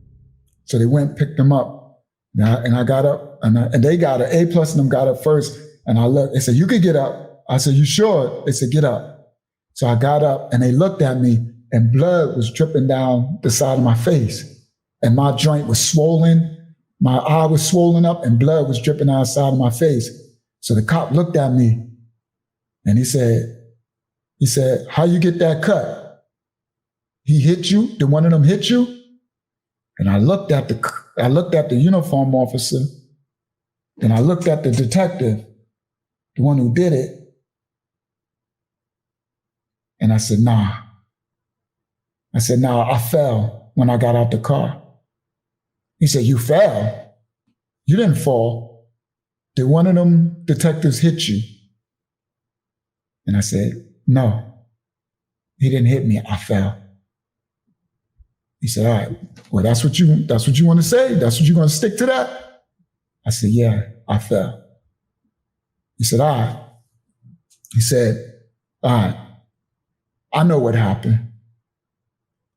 S1: So they went, picked them up. And I got up and they got it. A Plus and them got up first. And I looked, they said, you could get up. I said, you sure? They said, get up. So I got up and they looked at me and blood was dripping down the side of my face. And my joint was swollen. My eye was swollen up and blood was dripping out the side of my face. So the cop looked at me and he said, how you get that cut? He hit you? Did one of them hit you? And I looked at the uniform officer, and I looked at the detective, the one who did it. And I said, nah. I fell when I got out the car. He said, you fell? You didn't fall. Did one of them detectives hit you? And I said, no, he didn't hit me. I fell. He said, all right, well, that's what you want to say? That's what you're going to stick to that? I said, yeah, I fell. He said, all right. He said, all right, I know what happened.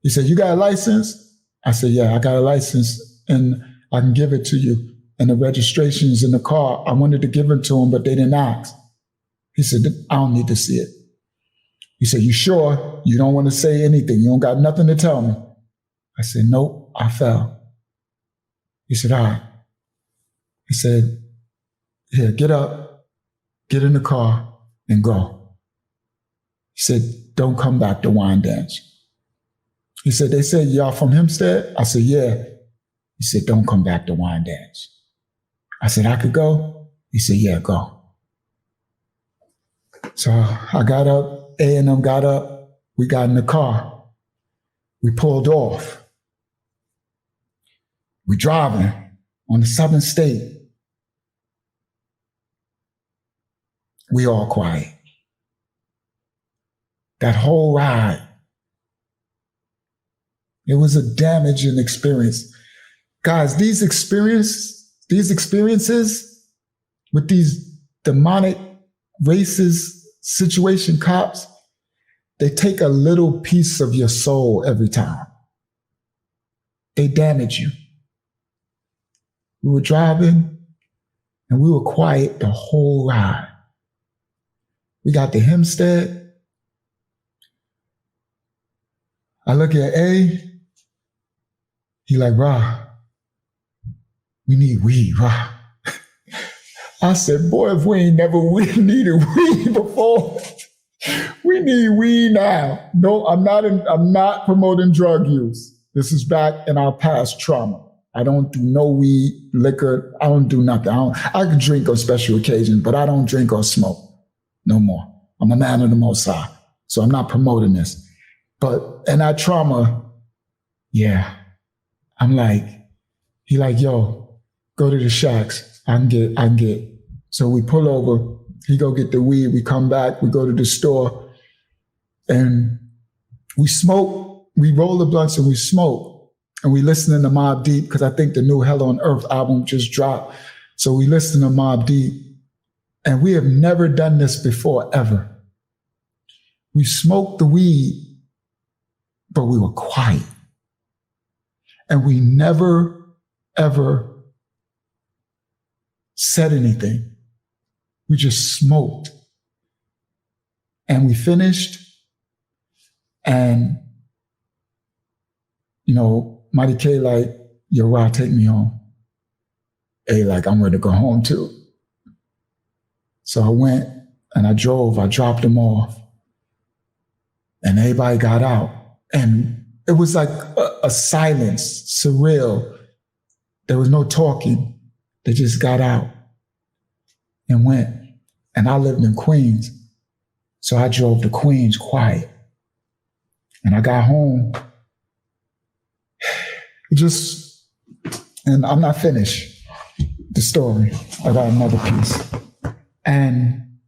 S1: He said, you got a license? I said, yeah, I got a license and I can give it to you. And the registration's in the car. I wanted to give it to him, but they didn't ask. He said, I don't need to see it. He said, you sure? You don't want to say anything? You don't got nothing to tell me? I said, nope, I fell. He said, all right. He said, here, get up, get in the car and go. He said, don't come back to Wine Dance. He said, they said, y'all from Hempstead? I said, yeah. He said, don't come back to Wine Dance. I said, I could go? He said, yeah, go. So I got up, A&M got up, we got in the car. We pulled off. We driving on the Southern State. We all quiet. That whole ride, it was a damaging experience. Guys, these experiences with these demonic, racist situation cops, they take a little piece of your soul every time. They damage you. We were driving and we were quiet the whole ride. We got to Hempstead. I look at A. He like, Rah, we need weed, Rah. I said, boy, if we ain't never needed weed before, we need weed now. No, I'm not promoting drug use. This is back in our past trauma. I don't do no weed, liquor. I don't do nothing. I can drink on special occasions, but I don't drink or smoke no more. I'm a man of the Most High, so I'm not promoting this. But in that trauma, yeah, I'm like, he like, yo, go to the shacks. I can get. So we pull over. He go get the weed. We come back. We go to the store, and we smoke. We roll the blunts and we smoke, and we listening to Mobb Deep because I think the new Hell on Earth album just dropped. So we listen to Mobb Deep, and we have never done this before ever. We smoked the weed, but we were quiet. And we never, ever said anything. We just smoked. And we finished. And, you know, Mighty K like, yo, Rod, take me home. A like, I'm ready to go home too. So I went and I drove, I dropped them off. And everybody got out. And it was like a silence, surreal. There was no talking. They just got out and went. And I lived in Queens. So I drove to Queens quiet. And I got home. And I'm not finished the story. I got another piece. And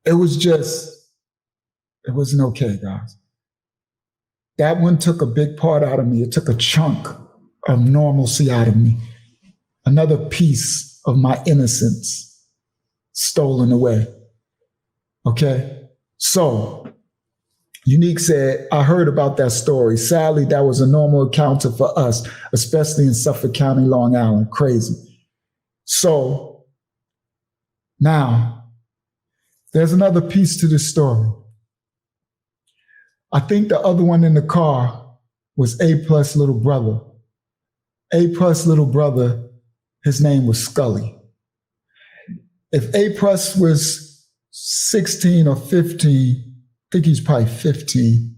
S1: it wasn't okay, guys. That one took a big part out of me. It took a chunk of normalcy out of me. Another piece of my innocence stolen away. Okay? So, Unique said, I heard about that story. Sadly, that was a normal encounter for us, especially in Suffolk County, Long Island. Crazy. So, now, there's another piece to this story. I think the other one in the car was A+ little brother. A+ little brother, his name was Skully. If A+ was 16 or 15, I think he's probably 15,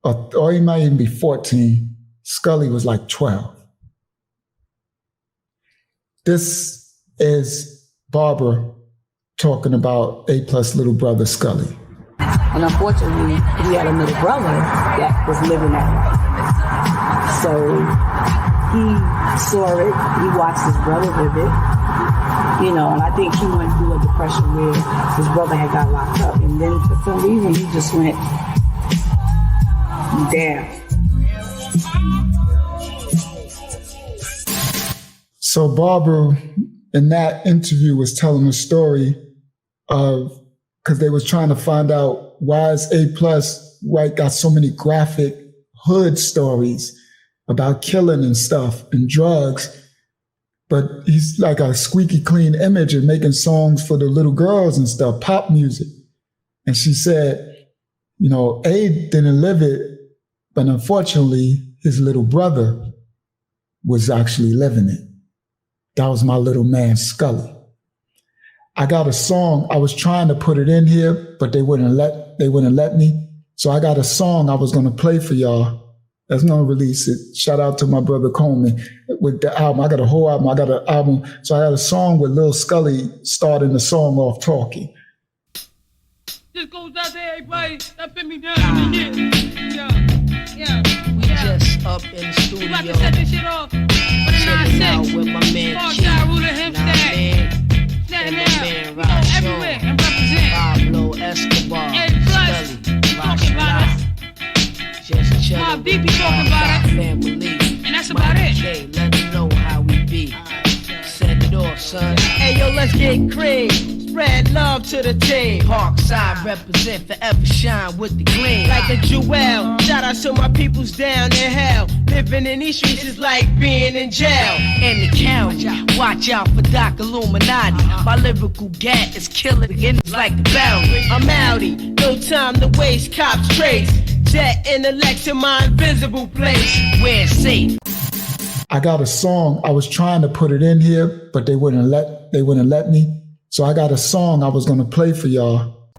S1: or he might even be 14. Skully was like 12. This is Barbara talking about A+ little brother Skully.
S4: And unfortunately, he had another brother that was living there. So he saw it, he watched his brother live it, you know, and I think he went through a depression where his brother had got locked up. And then for some reason, he just went down.
S1: So Barbara, in that interview, was telling a story of, because they was trying to find out why is A+ white got so many graphic hood stories about killing and stuff and drugs, but he's like a squeaky clean image and making songs for the little girls and stuff, pop music. And she said, you know, A didn't live it, but unfortunately, his little brother was actually living it. That was my little man, Skully. I got a song, I was trying to put it in here, but they wouldn't let me. So I got a song I was gonna play for y'all. That's gonna release it. Shout out to my brother Coleman with the album. I got a whole album, I got an album. So I got a song with Lil Skully starting the song off talking.
S5: This goes out to everybody that put me down in the year.
S3: We just up in the studio.
S5: We about to set this shit off. With a 9-6.
S3: With my man
S5: Mark
S3: Keith.
S5: Shot, Ruler, Hempstead.
S3: And my man
S5: We go everywhere and represent.
S3: Pablo Escobar.
S5: A+, talking about us.
S3: Just chillin'
S5: Mobb Deep be talking about us.
S3: Family.
S5: And that's about it.
S3: K, let them know how we be. Set it off, son.
S6: Hey yo, let's get cream. Spread love to the team.
S3: Parkside represent, forever shine with the gleam.
S6: Like a jewel. Shout out to my peoples down in hell. Living in these streets is like being in jail.
S3: In the county, watch out for Doc Illuminati. My lyrical gat is killing it's like a bounty.
S6: I'm outie, no time to waste, cops trace. Jet intellect to my invisible place.
S3: Where it's safe.
S1: I got a song. I was trying to put it in here, but they wouldn't let me. So I got a song I was gonna play for y'all.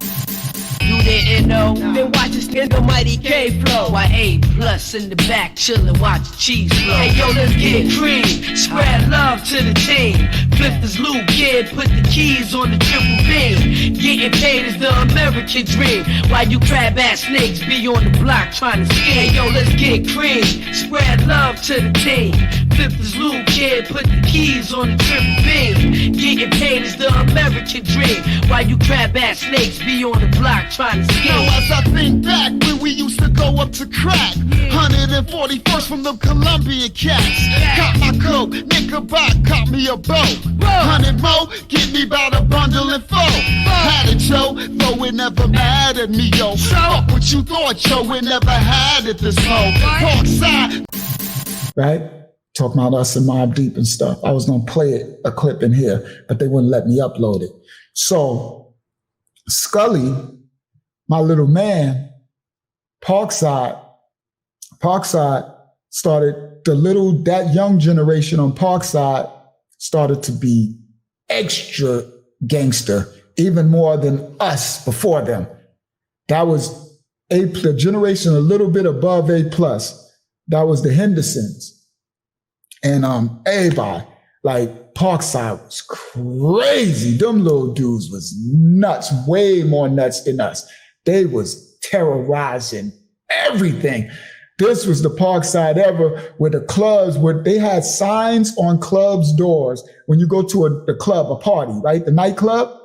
S6: You didn't know? Then watch this nigga Mighty K flow.
S3: Why A plus in the back, chillin', watch the cheese flow.
S6: Hey yo, let's get cream. Spread love to the team. Flip this loop, kid. Put the keys on the triple beam. Getting paid is the American dream. While you crab ass niggas be on the block trying to scheme. Hey yo, let's get cream. Spread love to the team. Flip this loop, kid. Put the keys on the triple beam. Getting paid is the American dream. While you crab ass snakes be on the block trying to scheme.
S7: Now as I think back when we used to go up to crack, 141st from the Colombian cats. Got my coat, Nickelback, caught me a boat. 100 more, get me about a bundle and four. Had it, Joe, though it never mad at me, yo. Fuck what you thought, Joe, it never had it this whole Parkside.
S1: Right? Talking about us and Mobb Deep and stuff. I was gonna play a clip in here, but they wouldn't let me upload it. So SKULLY, my little man, Parkside started, that young generation on Parkside started to be extra gangster, even more than us before them. That was the generation a little bit above A+. That was the Hendersons. And everybody, like Parkside was crazy. Them little dudes was nuts, way more nuts than us. They was terrorizing everything. This was the Parkside ever where the clubs, where they had signs on clubs' doors. When you go to the club, a party, right? The nightclub,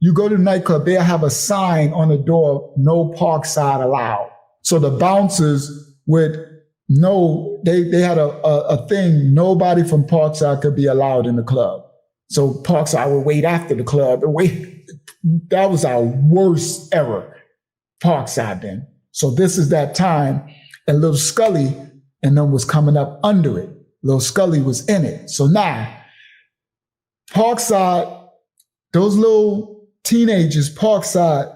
S1: you go to the nightclub, they have a sign on the door, no Parkside allowed. So the bouncers would know, they had a thing, nobody from Parkside could be allowed in the club. So Parkside would wait after the club and wait. That was our worst era, Parkside then. So this is that time, and Lil SKULLY and them was coming up under it. Lil SKULLY was in it. So now, Parkside, those little teenagers, Parkside,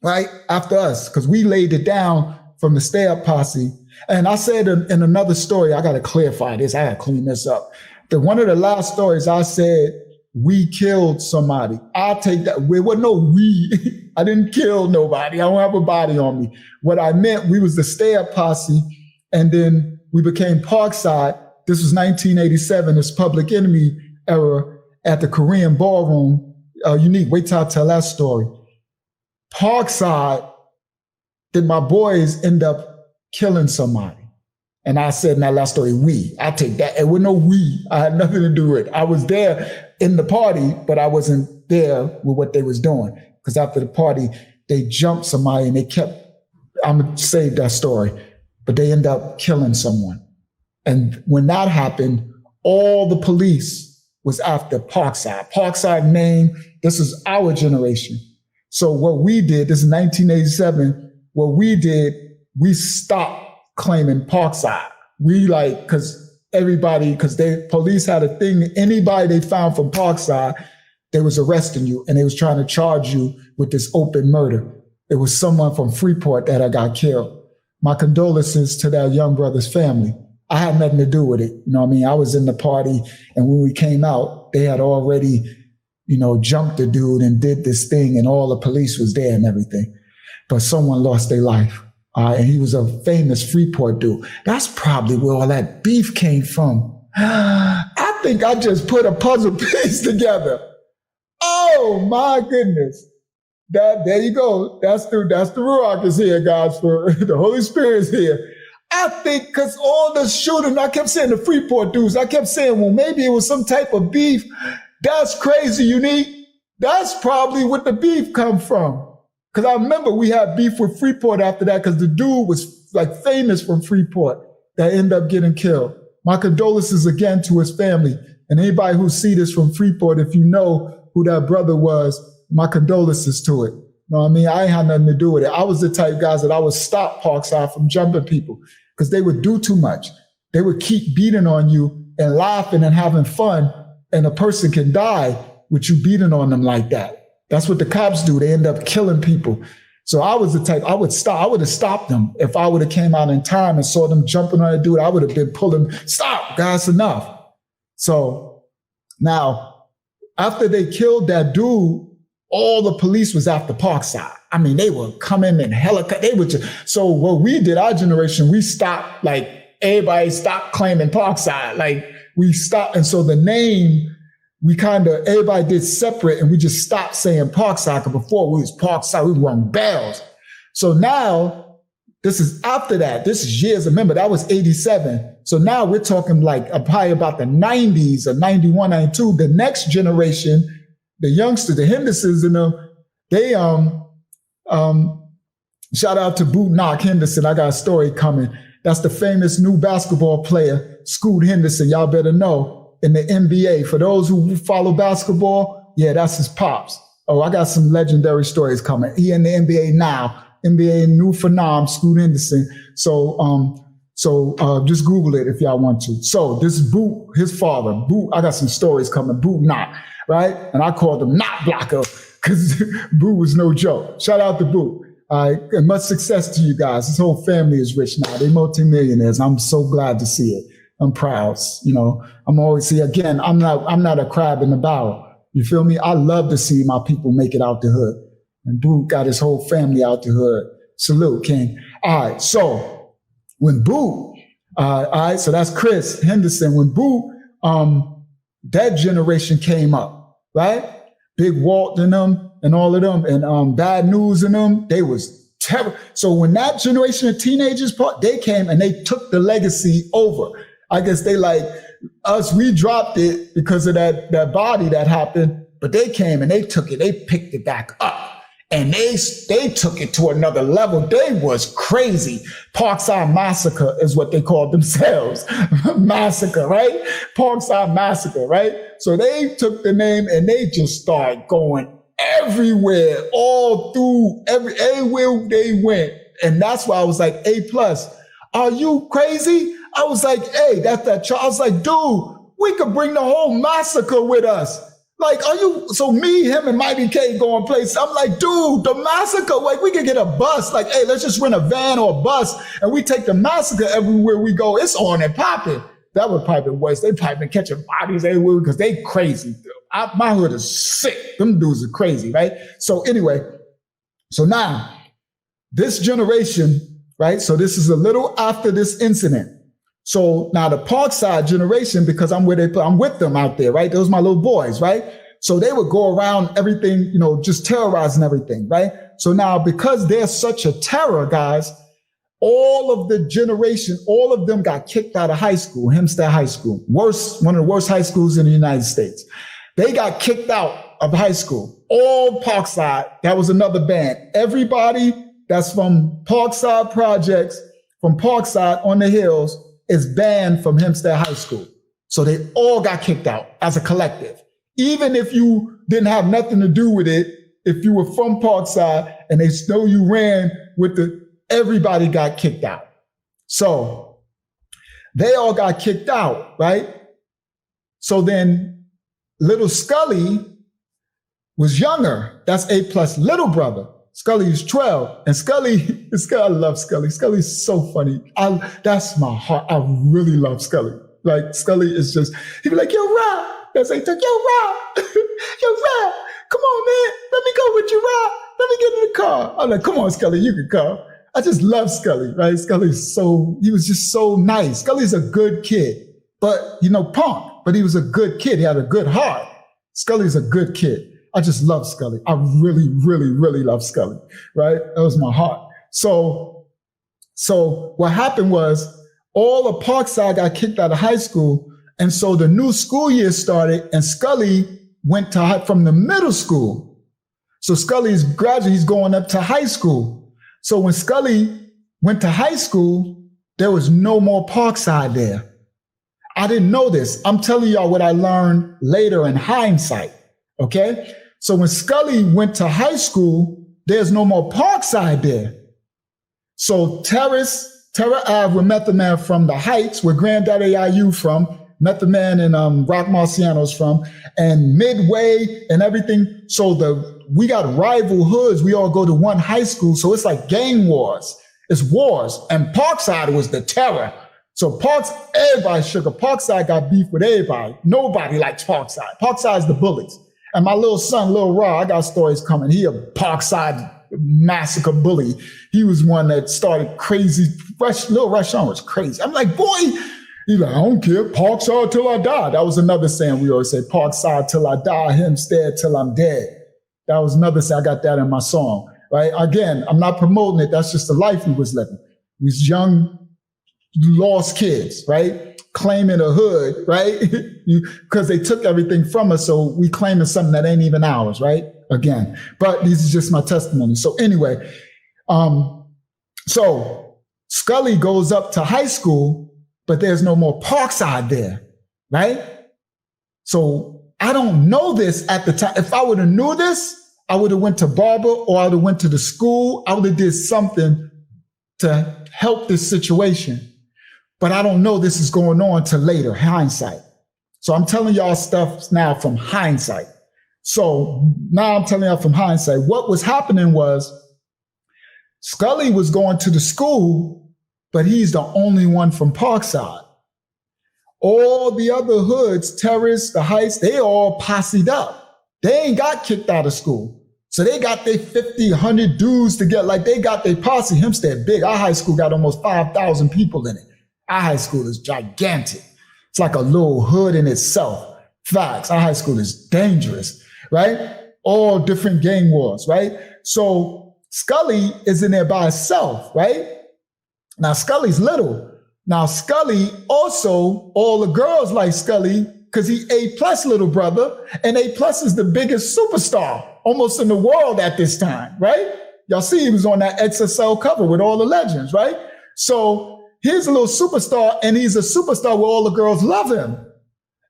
S1: right after us, because we laid it down from the Stay Up Posse. And I said in another story, I got to clarify this. I got to clean this up. One of the last stories I said, we killed somebody. I'll take that. It wasn't no we. I didn't kill nobody. I don't have a body on me. What I meant, we was the Stay Up Posse, and then we became Parkside. This was 1987, this Public Enemy era at the Korean Ballroom. Unique, wait till I tell that story. Parkside, did my boys end up killing somebody? And I said in that last story, we. I take that. It was no we. I had nothing to do with it. I was there in the party, but I wasn't there with what they was doing. Because after the party, they jumped somebody and they kept, I'm going to save that story, but they end up killing someone. And when that happened, all the police was after Parkside. Parkside name, this is our generation. So what we did, this is 1987, what we did, we stopped claiming Parkside. We because the police had a thing, anybody they found from Parkside, they was arresting you and they was trying to charge you with this open murder. It was someone from Freeport that got killed. My condolences to that young brother's family. I had nothing to do with it. You know what I mean? I was in the party, and when we came out, they had already, jumped the dude and did this thing, and all the police was there and everything. But someone lost their life. And he was a famous Freeport dude. That's probably where all that beef came from. I think I just put a puzzle piece together. Oh my goodness. There you go. That's the Ruach is here, guys, for the Holy Spirit is here. I think because all the shooting, I kept saying the Freeport dudes, I kept saying, well, maybe it was some type of beef. That's crazy, Unique. That's probably what the beef come from. Because I remember we had beef with Freeport after that because the dude was famous from Freeport that ended up getting killed. My condolences again to his family. And anybody who see this from Freeport, if you know who that brother was, my condolences to it. You know what I mean? I ain't had nothing to do with it. I was the type of guys that I would stop Parkside from jumping people because they would do too much. They would keep beating on you and laughing and having fun, and a person can die with you beating on them like that. That's what the cops do. They end up killing people. So I was the type, I would have stopped them. If I would have came out in time and saw them jumping on a dude, I would have been pulling, stop, guys, enough. So now, after they killed that dude, all the police was after Parkside. I mean, they were coming in helicopter. They were just, so what we did, our generation, we stopped, like, everybody stopped claiming Parkside. Like, we stopped. And so the name, everybody did separate, and we just stopped saying Parkside. Because before we was Parkside, we rung bells. So now, this is after that. This is years. Remember, that was 87. So now we're talking like probably about the 90s or 91, 92. The next generation, the youngsters, the Hendersons and them, they, shout out to Boot Knock Henderson. I got a story coming. That's the famous new basketball player, Scoot Henderson. Y'all better know. In the NBA, for those who follow basketball, yeah, that's his pops. Oh, I got some legendary stories coming. He in the NBA now, NBA new phenom, Scoot Henderson. So just Google it if y'all want to. So this Boot, his father, Boot, I got some stories coming, Boot Knock, right? And I called him Knock Blocker because Boot was no joke. Shout out to Boot. All right, and much success to you guys. His whole family is rich now. They're multimillionaires. I'm so glad to see it. I'm proud. You know, I'm always again, I'm not a crab in the barrel. You feel me? I love to see my people make it out the hood. And Boot got his whole family out the hood. Salute, King. All right. So when Boot, all right, so that's Chris Henderson. When Boot, that generation came up, right? Big Walt and them and all of them and Bad News and them, they was terrible. So when that generation of teenagers, they came and they took the legacy over. I guess they like us, we dropped it because of that body that happened, but they came and they took it, they picked it back up and they took it to another level. They was crazy. Parkside Massacre is what they called themselves. Massacre, right? Parkside Massacre, right? So they took the name and they just started going everywhere, all through everywhere they went. And that's why I was like, A+. Are you crazy? I was like, hey, that's that child. I was like, dude, we could bring the whole massacre with us. Like, are you, so me, him, and Mighty K going places. I'm like, dude, the massacre, like, we could get a bus. Like, hey, let's just rent a van or a bus, and we take the massacre everywhere we go. It's on and popping. That would probably be worse. They probably been catching bodies everywhere because they crazy. My hood is sick. Them dudes are crazy, right? So anyway, so now, this generation, right? So this is a little after this incident. So now the Parkside generation, because I'm with them out there, right? Those are my little boys, right? So they would go around everything, you know, just terrorizing everything, right? So now because they're such a terror, guys, all of the generation, all of them got kicked out of high school, Hempstead High School, one of the worst high schools in the United States. They got kicked out of high school. All Parkside, that was another band. Everybody that's from Parkside Projects, from Parkside on the Hills, is banned from Hempstead High School. So they all got kicked out as a collective. Even if you didn't have nothing to do with it, if you were from Parkside and they know you ran with everybody got kicked out. So they all got kicked out, right? So then little Skully was younger. That's A+, little brother. Skully is 12. And Skully, I love Skully. Skully's so funny. That's my heart. I really love Skully. Like, Skully is just, he'd be like, yo, Rob. That's like, yo, Rob. Yo, Rob. Come on, man. Let me go with you, Rob. Let me get in the car. I'm like, come on, Skully, you can come. I just love Skully, right? He was just so nice. Skully's a good kid, but, you know, punk, but he was a good kid. He had a good heart. Skully's a good kid. I just love Skully. I really, really, really love Skully, right? That was my heart. So what happened was all of Parkside got kicked out of high school. And so the new school year started and Skully went from the middle school. So Skully's graduating, he's going up to high school. So when Skully went to high school, there was no more Parkside there. I didn't know this. I'm telling y'all what I learned later in hindsight, okay? So when Skully went to high school, there's no more Parkside there. So Terra Ave with Method Man from the Heights, where Granddaddy IU from, Method Man and Rock Marciano's from, and Midway and everything. So we got rival hoods. We all go to one high school. So it's like gang wars. It's wars. And Parkside was the terror. So everybody sugar. Parkside got beef with everybody. Nobody likes Parkside. Parkside's the bullies. And my little son, Lil Raw, I got stories coming. He a Parkside massacre bully. He was one that started crazy. Lil Rashawn was crazy. I'm like, boy, he's like, I don't care. Parkside till I die. That was another saying we always say, Parkside till I die, Hempstead till I'm dead. That was another saying. I got that in my song, right? Again, I'm not promoting it. That's just the life we was living. We was young, lost kids, right? Claiming a hood, right? Because they took everything from us. So we claiming something that ain't even ours, right? Again, but this is just my testimony. So anyway, so Skully goes up to high school, but there's no more Parkside there, right? So I don't know this at the time. If I would have knew this, I would have went to Barber or I would have went to the school. I would have did something to help this situation. But I don't know this is going on till later, hindsight. So I'm telling y'all stuff now from hindsight. So now I'm telling y'all from hindsight, what was happening was Skully was going to the school, but he's the only one from Parkside. All the other hoods, Terrace, the Heights, they all posseed up. They ain't got kicked out of school. So they got their 50, 100 dudes to get, like they got their posse. Hempstead big. Our high school got almost 5,000 people in it. Our high school is gigantic. It's like a little hood in itself. Facts. Our high school is dangerous, right? All different gang wars, right? So Skully is in there by himself, right? Now Skully's little. Now Skully also, all the girls like Skully because he A+ little brother, and A+ is the biggest superstar almost in the world at this time, right? Y'all see he was on that XSL cover with all the legends, right? So he's a little superstar, and he's a superstar where all the girls love him.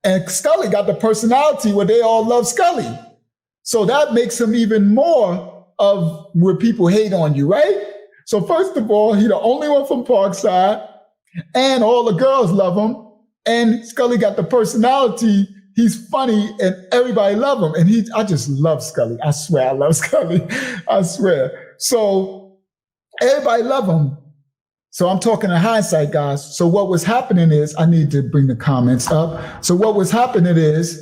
S1: And Skully got the personality where they all love Skully. So that makes him even more of where people hate on you, right? So first of all, he the only one from Parkside, and all the girls love him. And Skully got the personality. He's funny, and everybody love him. And I just love Skully. I swear I love Skully. I swear. So everybody love him. So I'm talking in hindsight, guys. So what was happening is, I need to bring the comments up. So what was happening is,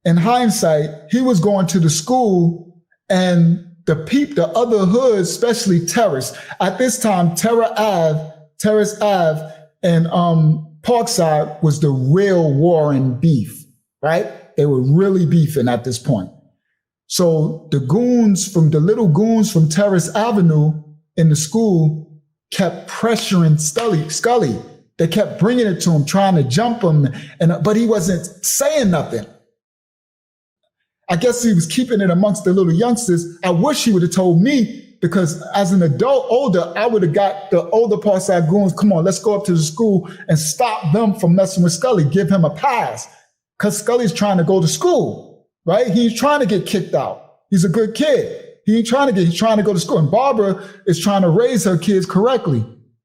S1: in hindsight, he was going to the school, and the other hoods, especially Terrace. At this time, Terrace Ave, and Parkside was the real war and beef, right? They were really beefing at this point. So the little goons from Terrace Avenue in the school kept pressuring Skully. They kept bringing it to him, trying to jump him, but he wasn't saying nothing. I guess he was keeping it amongst the little youngsters. I wish he would have told me, because as an adult, older, I would have got the older Parkside goons, come on, let's go up to the school and stop them from messing with Skully, give him a pass. Because Skully's trying to go to school, right? He's trying to get kicked out. He's a good kid. He's trying to go to school. And Barbara is trying to raise her kids correctly.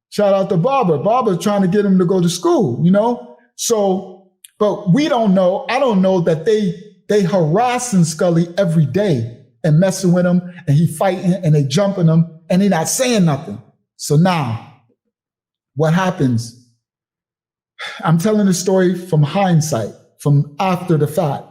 S1: Shout out to Barbara. Barbara's trying to get him to go to school, you know? So, but we don't know. I don't know that they harassing Skully every day and messing with him, and he fighting, and they jumping him, and they not saying nothing. So now, what happens? I'm telling the story from hindsight, from after the fact.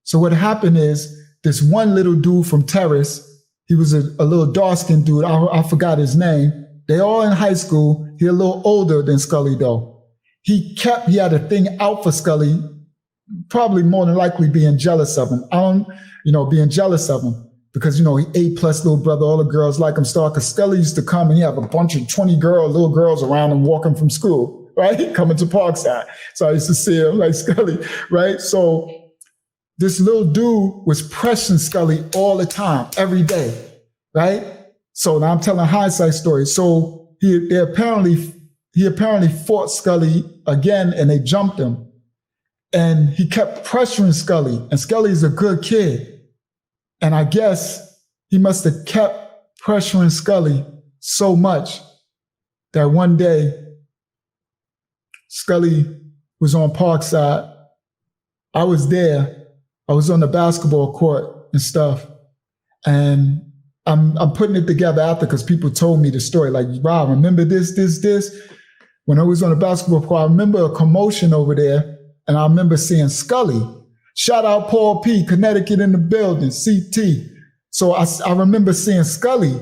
S1: So what happened is, this one little dude from Terrace, he was a little dark-skinned dude, I forgot his name. They all in high school. He a little older than Skully though. He had a thing out for Skully, probably more than likely being jealous of him. Being jealous of him because, he A+ little brother, all the girls like him. Because Skully used to come and he have a bunch of 20 little girls around him walking from school, right? Coming to Parkside. So I used to see him like Skully, right? So this little dude was pressing Skully all the time, every day, right? So now I'm telling a hindsight story. So he apparently fought Skully again, and they jumped him. And he kept pressuring Skully, and Skully's a good kid. And I guess he must have kept pressuring Skully so much that one day Scully was on Parkside. I was there. I was on the basketball court and stuff. And I'm putting it together after because people told me the story. Like, Rob, remember this? When I was on the basketball court, I remember a commotion over there, and I remember seeing Scully. Shout out Paul P, Connecticut in the building, CT. So I remember seeing Scully,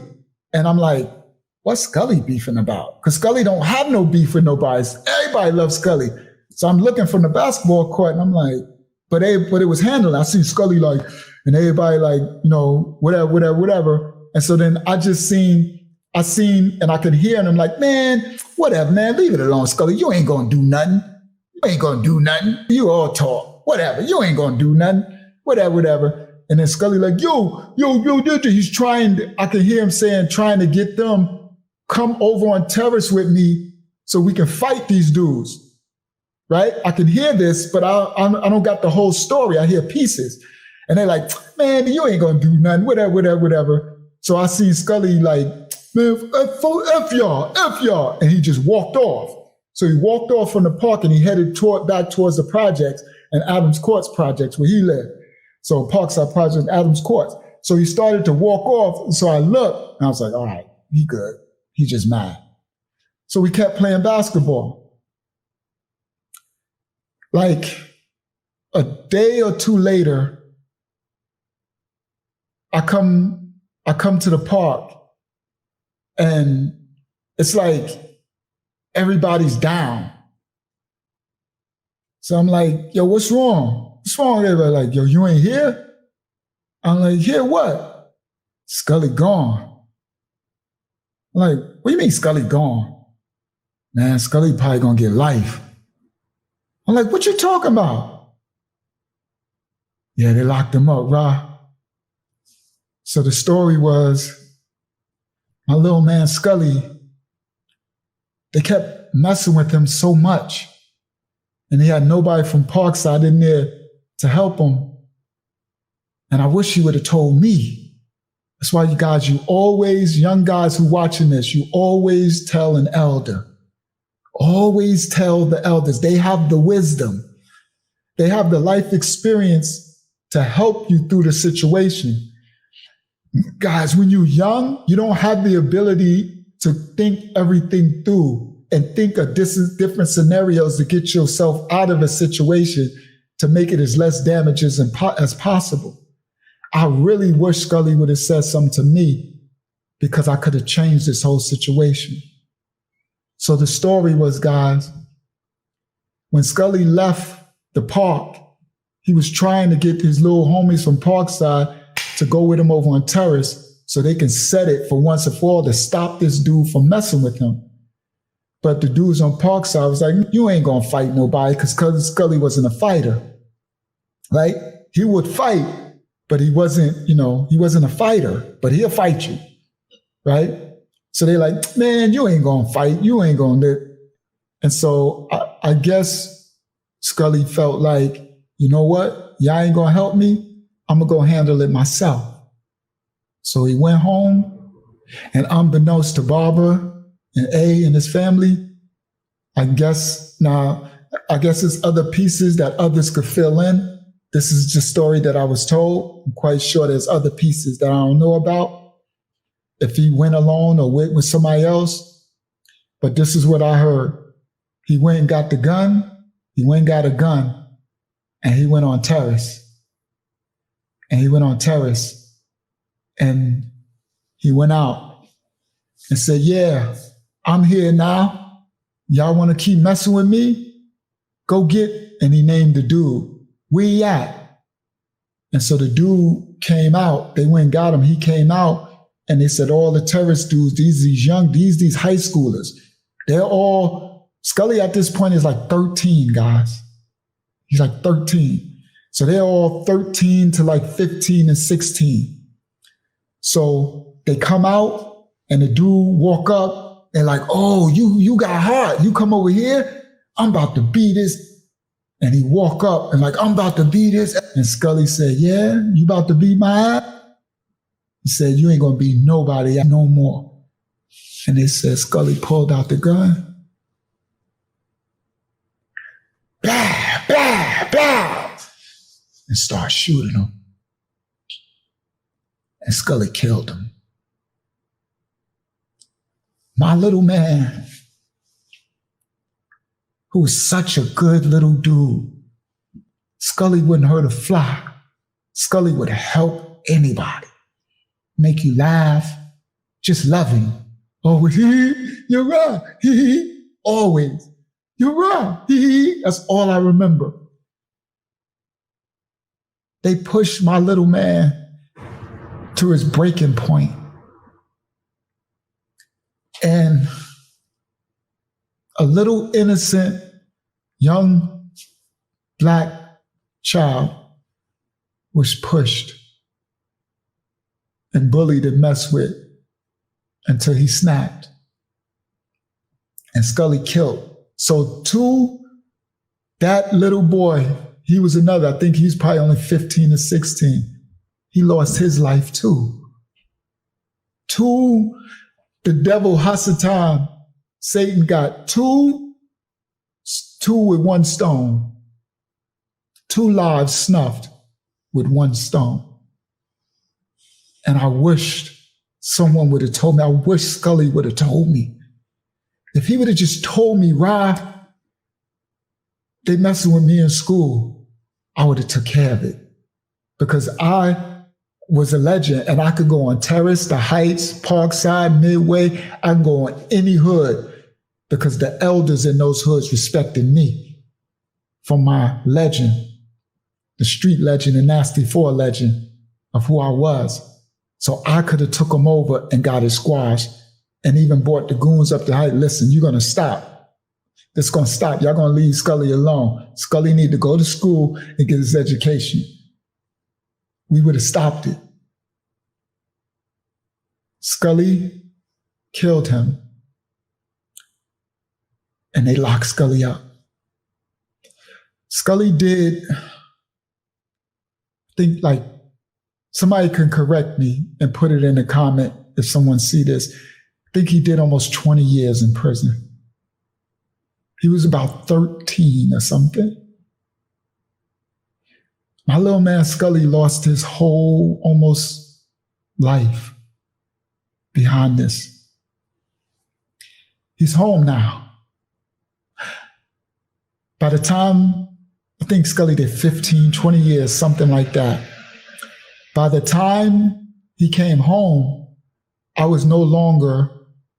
S1: and I'm like, what's Scully beefing about? Because Scully don't have no beef with nobody. Everybody loves Scully. So I'm looking from the basketball court, and I'm like, but it was handled. I see Scully like, and everybody like, whatever. And so then I seen, and I could hear, and I'm like, man, whatever, man, leave it alone, Scully. You ain't gonna do nothing. You ain't gonna do nothing. You all talk, whatever. You ain't gonna do nothing, whatever. And then Scully like, yo, he's I can hear him saying, trying to get them come over on terrace with me so we can fight these dudes. Right? I can hear this, but I don't got the whole story. I hear pieces. And they're like, man, you ain't gonna do nothing, whatever. So I see Scully like, man, F y'all. And he just walked off. So he walked off from the park and he headed back towards the projects and Adams Courts projects where he lived. So Parkside Project, Adams Courts. So he started to walk off. And so I looked and I was like, all right, he good. He just mad. So we kept playing basketball. Like a day or two later, I come to the park and it's like everybody's down. So I'm like, yo, what's wrong? What's wrong? Everybody like, yo, you ain't here? I'm like, here what? Scully gone. I'm like, what do you mean Scully gone? Man, Scully probably gonna get life. I'm like, what you talking about? Yeah, they locked him up, rah. So the story was, my little man Scully, they kept messing with him so much. And he had nobody from Parkside in there to help him. And I wish he would have told me. That's why you always, young guys who watching this, you always tell an elder. Always tell the elders. They have the wisdom. They have the life experience to help you through the situation. Guys, when you're young, you don't have the ability to think everything through and think of different scenarios to get yourself out of a situation to make it as less damage as possible. I really wish Scully would have said something to me because I could have changed this whole situation. So the story was, guys, when Scully left the park, he was trying to get his little homies from Parkside to go with him over on Terrace so they can set it for once and for all to stop this dude from messing with him. But the dudes on Parkside was like, you ain't gonna fight nobody because Scully wasn't a fighter, right? He would fight, but he wasn't a fighter, but he'll fight you, right? So they're like, man, you ain't gonna fight. You ain't gonna live. And so I guess Scully felt like, you know what? Y'all ain't gonna help me. I'm gonna go handle it myself. So he went home, and unbeknownst to Barbara and A and his family, I guess it's other pieces that others could fill in. This is just a story that I was told. I'm quite sure there's other pieces that I don't know about, if he went alone or went with somebody else. But this is what I heard. He went and got the gun. He went and got a gun. And he went on Terrace. And he went out and said, yeah, I'm here now. Y'all want to keep messing with me? Go get, and he named the dude. Where he at? And so the dude came out. They went and got him. He came out. And they said, all the Terrace dudes, these high schoolers, they're all, Scully at this point is like 13, guys. He's like 13. So they're all 13 to like 15 and 16. So they come out and the dude walk up and like, oh, you got heart. You come over here. I'm about to beat this. And he walk up and like, I'm about to beat this. And Scully said, yeah, you about to beat my ass? He said, you ain't gonna beat nobody no more. And they said, Scully pulled out the gun blah, blah, blah, and start shooting him. And Skully killed him. My little man, who was such a good little dude, Skully wouldn't hurt a fly. Skully would help anybody, make you laugh, just loving. Always, you're right, always, you're right, that's all I remember. They pushed my little man to his breaking point. And a little innocent young black child was pushed and bullied and messed with until he snapped. And Skully killed. So to that little boy, he was another, I think he's probably only 15 or 16. He lost his life too. To the devil Hasatan, Satan got two with one stone. 2 lives snuffed with 1 stone. And I wished someone would have told me. I wish Skully would have told me. If he would have just told me, Rod, they messing with me in school, I would have took care of it. Because I was a legend and I could go on Terrace, the Heights, Parkside, Midway. I can go on any hood because the elders in those hoods respected me for my legend, the street legend and Nasty 4 legend of who I was. So I could have took him over and got it squashed and even brought the goons up to height. Listen, you're going to stop. This going to stop. Y'all going to leave Skully alone. Skully need to go to school and get his education. We would have stopped it. Skully killed him and they locked Skully up. Skully did, I think like, somebody can correct me and put it in a comment if someone see this. I think he did almost 20 years in prison. He was about 13 or something. My little man Skully lost his whole almost life behind this. He's home now. By the time, I think Skully did 15, 20 years, something like that. By the time he came home, I was no longer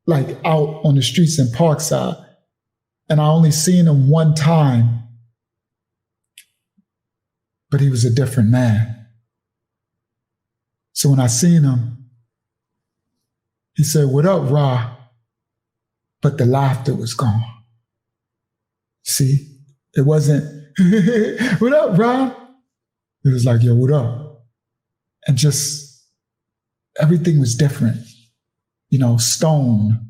S1: like out on the streets in Parkside. And I only seen him one time. But he was a different man. So when I seen him, he said, "What up, Ra?" But the laughter was gone. See, it wasn't, "What up, Ra?" It was like, "Yo, what up?" And just everything was different. You know, stone.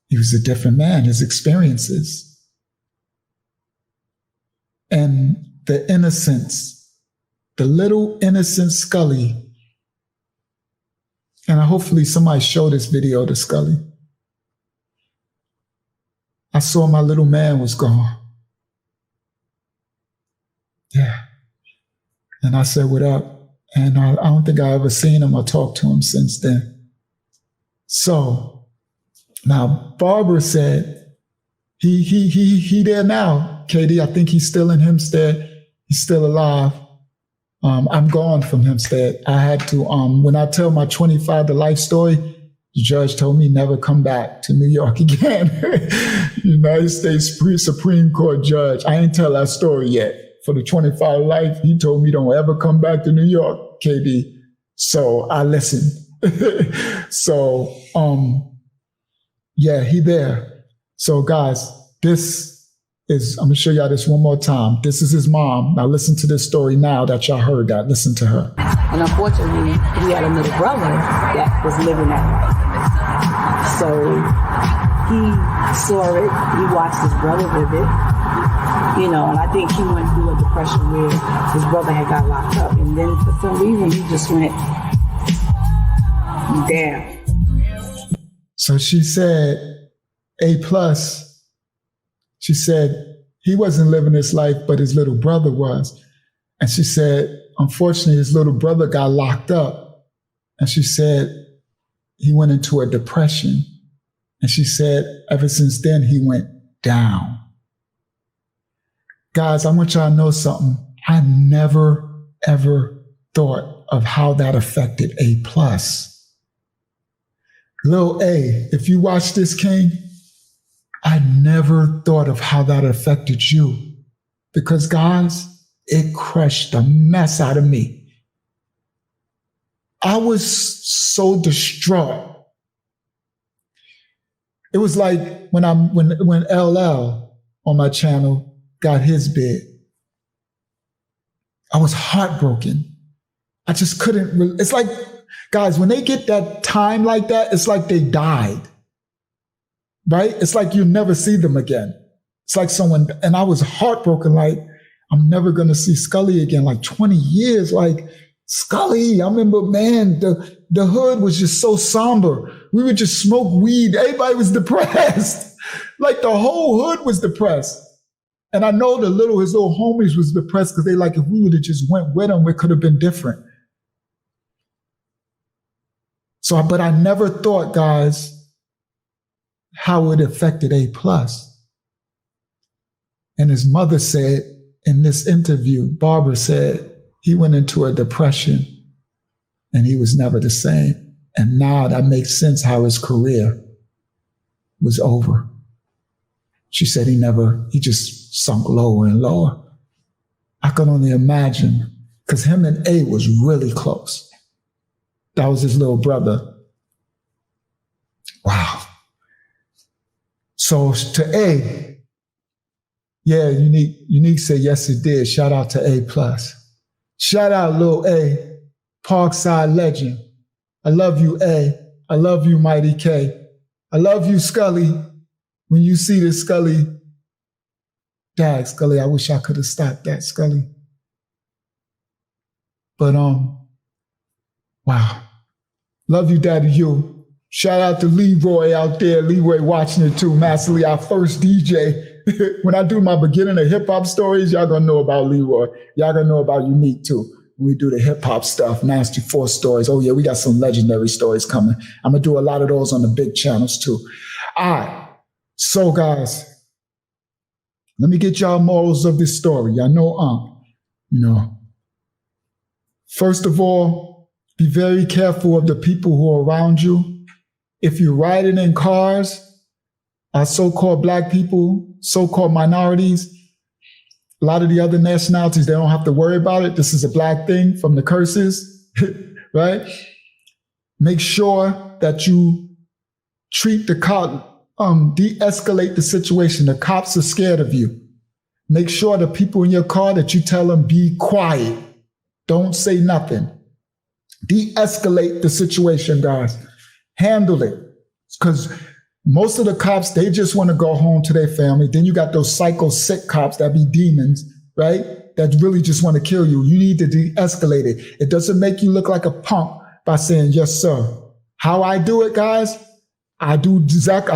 S1: He was a different man, his experiences. And the innocence, the little innocent Skully. And hopefully somebody show this video to Skully. I saw my little man was gone. Yeah. And I said, "What up?" And I don't think I ever seen him or talked to him since then. So now Barbara said, he there now, KD. I think he's still in Hempstead. He's still alive. I'm gone from Hempstead. I had to, when I tell my 25 to life story, the judge told me never come back to New York again. United States Supreme Court judge. I ain't tell that story yet. For the 25 life, he told me don't ever come back to New York, KD. So I listened. So, yeah, he there. So guys, this is, I'm gonna show y'all this one more time. This is his mom. Now listen to this story now that y'all heard that. Listen to her.
S4: And unfortunately, he had a little brother that was living that life. So he saw it, he watched his brother live it. You know, and I think he went through a depression where his brother had got locked up. And then for some reason, he just went down.
S1: So she said, A+. She said, he wasn't living his life, but his little brother was. And she said, unfortunately, his little brother got locked up. And she said, he went into a depression. And she said, ever since then, he went down. Guys, I want y'all to know something. I never, ever thought of how that affected A+. Lil A, if you watch this, King, I never thought of how that affected you. Because, guys, it crushed the mess out of me. I was so distraught. It was like when LL on my channel got his bid. I was heartbroken. I just couldn't. It's like, guys, when they get that time like that, it's like they died. Right? It's like you never see them again. It's like someone, and I was heartbroken, like, I'm never going to see Skully again, like 20 years, like, Skully, I remember, man, the hood was just so somber. We would just smoke weed. Everybody was depressed. Like the whole hood was depressed. And I know his little homies was depressed because they like, if we would have just went with them, it could have been different. So, but I never thought, guys, how it affected A+. And his mother said in this interview, Barbara said, he went into a depression and he was never the same. And now that makes sense how his career was over. She said he just sunk lower and lower. I can only imagine, because him and A was really close. That was his little brother. Wow. So to A, yeah, Unique said, yes, it did. Shout out to A+. Shout out Lil A, Parkside legend. I love you, A. I love you, Mighty K. I love you, Skully. When you see this, Skully, Dad, Skully, I wish I could have stopped that, Skully. But, wow. Love you, Daddy, you. Shout out to Leroy out there. Leroy watching it too. Master Lee, our first DJ. When I do my beginning of hip hop stories, y'all gonna know about Leroy. Y'all gonna know about Unique too. When we do the hip hop stuff, Nasty Force stories. Oh yeah, we got some legendary stories coming. I'm gonna do a lot of those on the big channels too. All right. So guys, let me get y'all morals of this story. Y'all know, first of all, be very careful of the people who are around you. If you're riding in cars, our so-called black people, so-called minorities, a lot of the other nationalities, they don't have to worry about it. This is a black thing from the curses, right? Make sure that you treat the cop, de-escalate the situation. The cops are scared of you. Make sure the people in your car that you tell them, be quiet. Don't say nothing. De-escalate the situation, guys. Handle it. Because most of the cops, they just want to go home to their family. Then you got those psycho sick cops that be demons, right? That really just want to kill you. You need to de-escalate it. It doesn't make you look like a punk by saying, yes, sir. How I do it, guys, I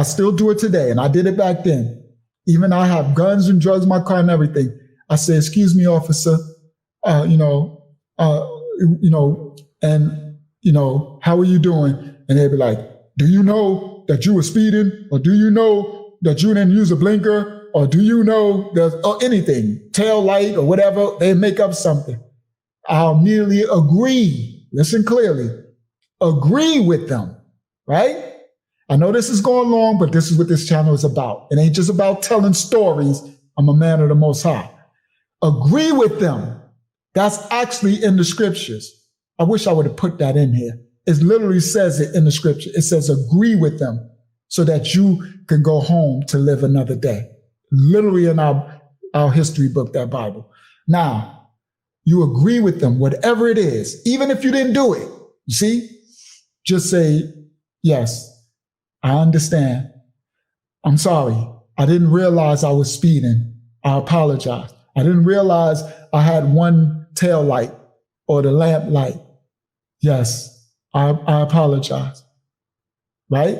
S1: still do it today. And I did it back then. Even I have guns and drugs in my car and everything. I say, excuse me, officer, how are you doing? And they'd be like, do you know that you were speeding? Or do you know that you didn't use a blinker? Or do you know that, or anything, tail light or whatever? They make up something. I'll immediately agree. Listen clearly. Agree with them, right? I know this is going long, but this is what this channel is about. It ain't just about telling stories. I'm a man of the Most High. Agree with them. That's actually in the scriptures. I wish I would have put that in here. It literally says it in the scripture. It says agree with them so that you can go home to live another day. Literally in our history book, that Bible. Now, you agree with them, whatever it is, even if you didn't do it. You see? Just say, yes, I understand. I'm sorry. I didn't realize I was speeding. I apologize. I didn't realize I had one tail light or the lamp light. Yes. I apologize, right?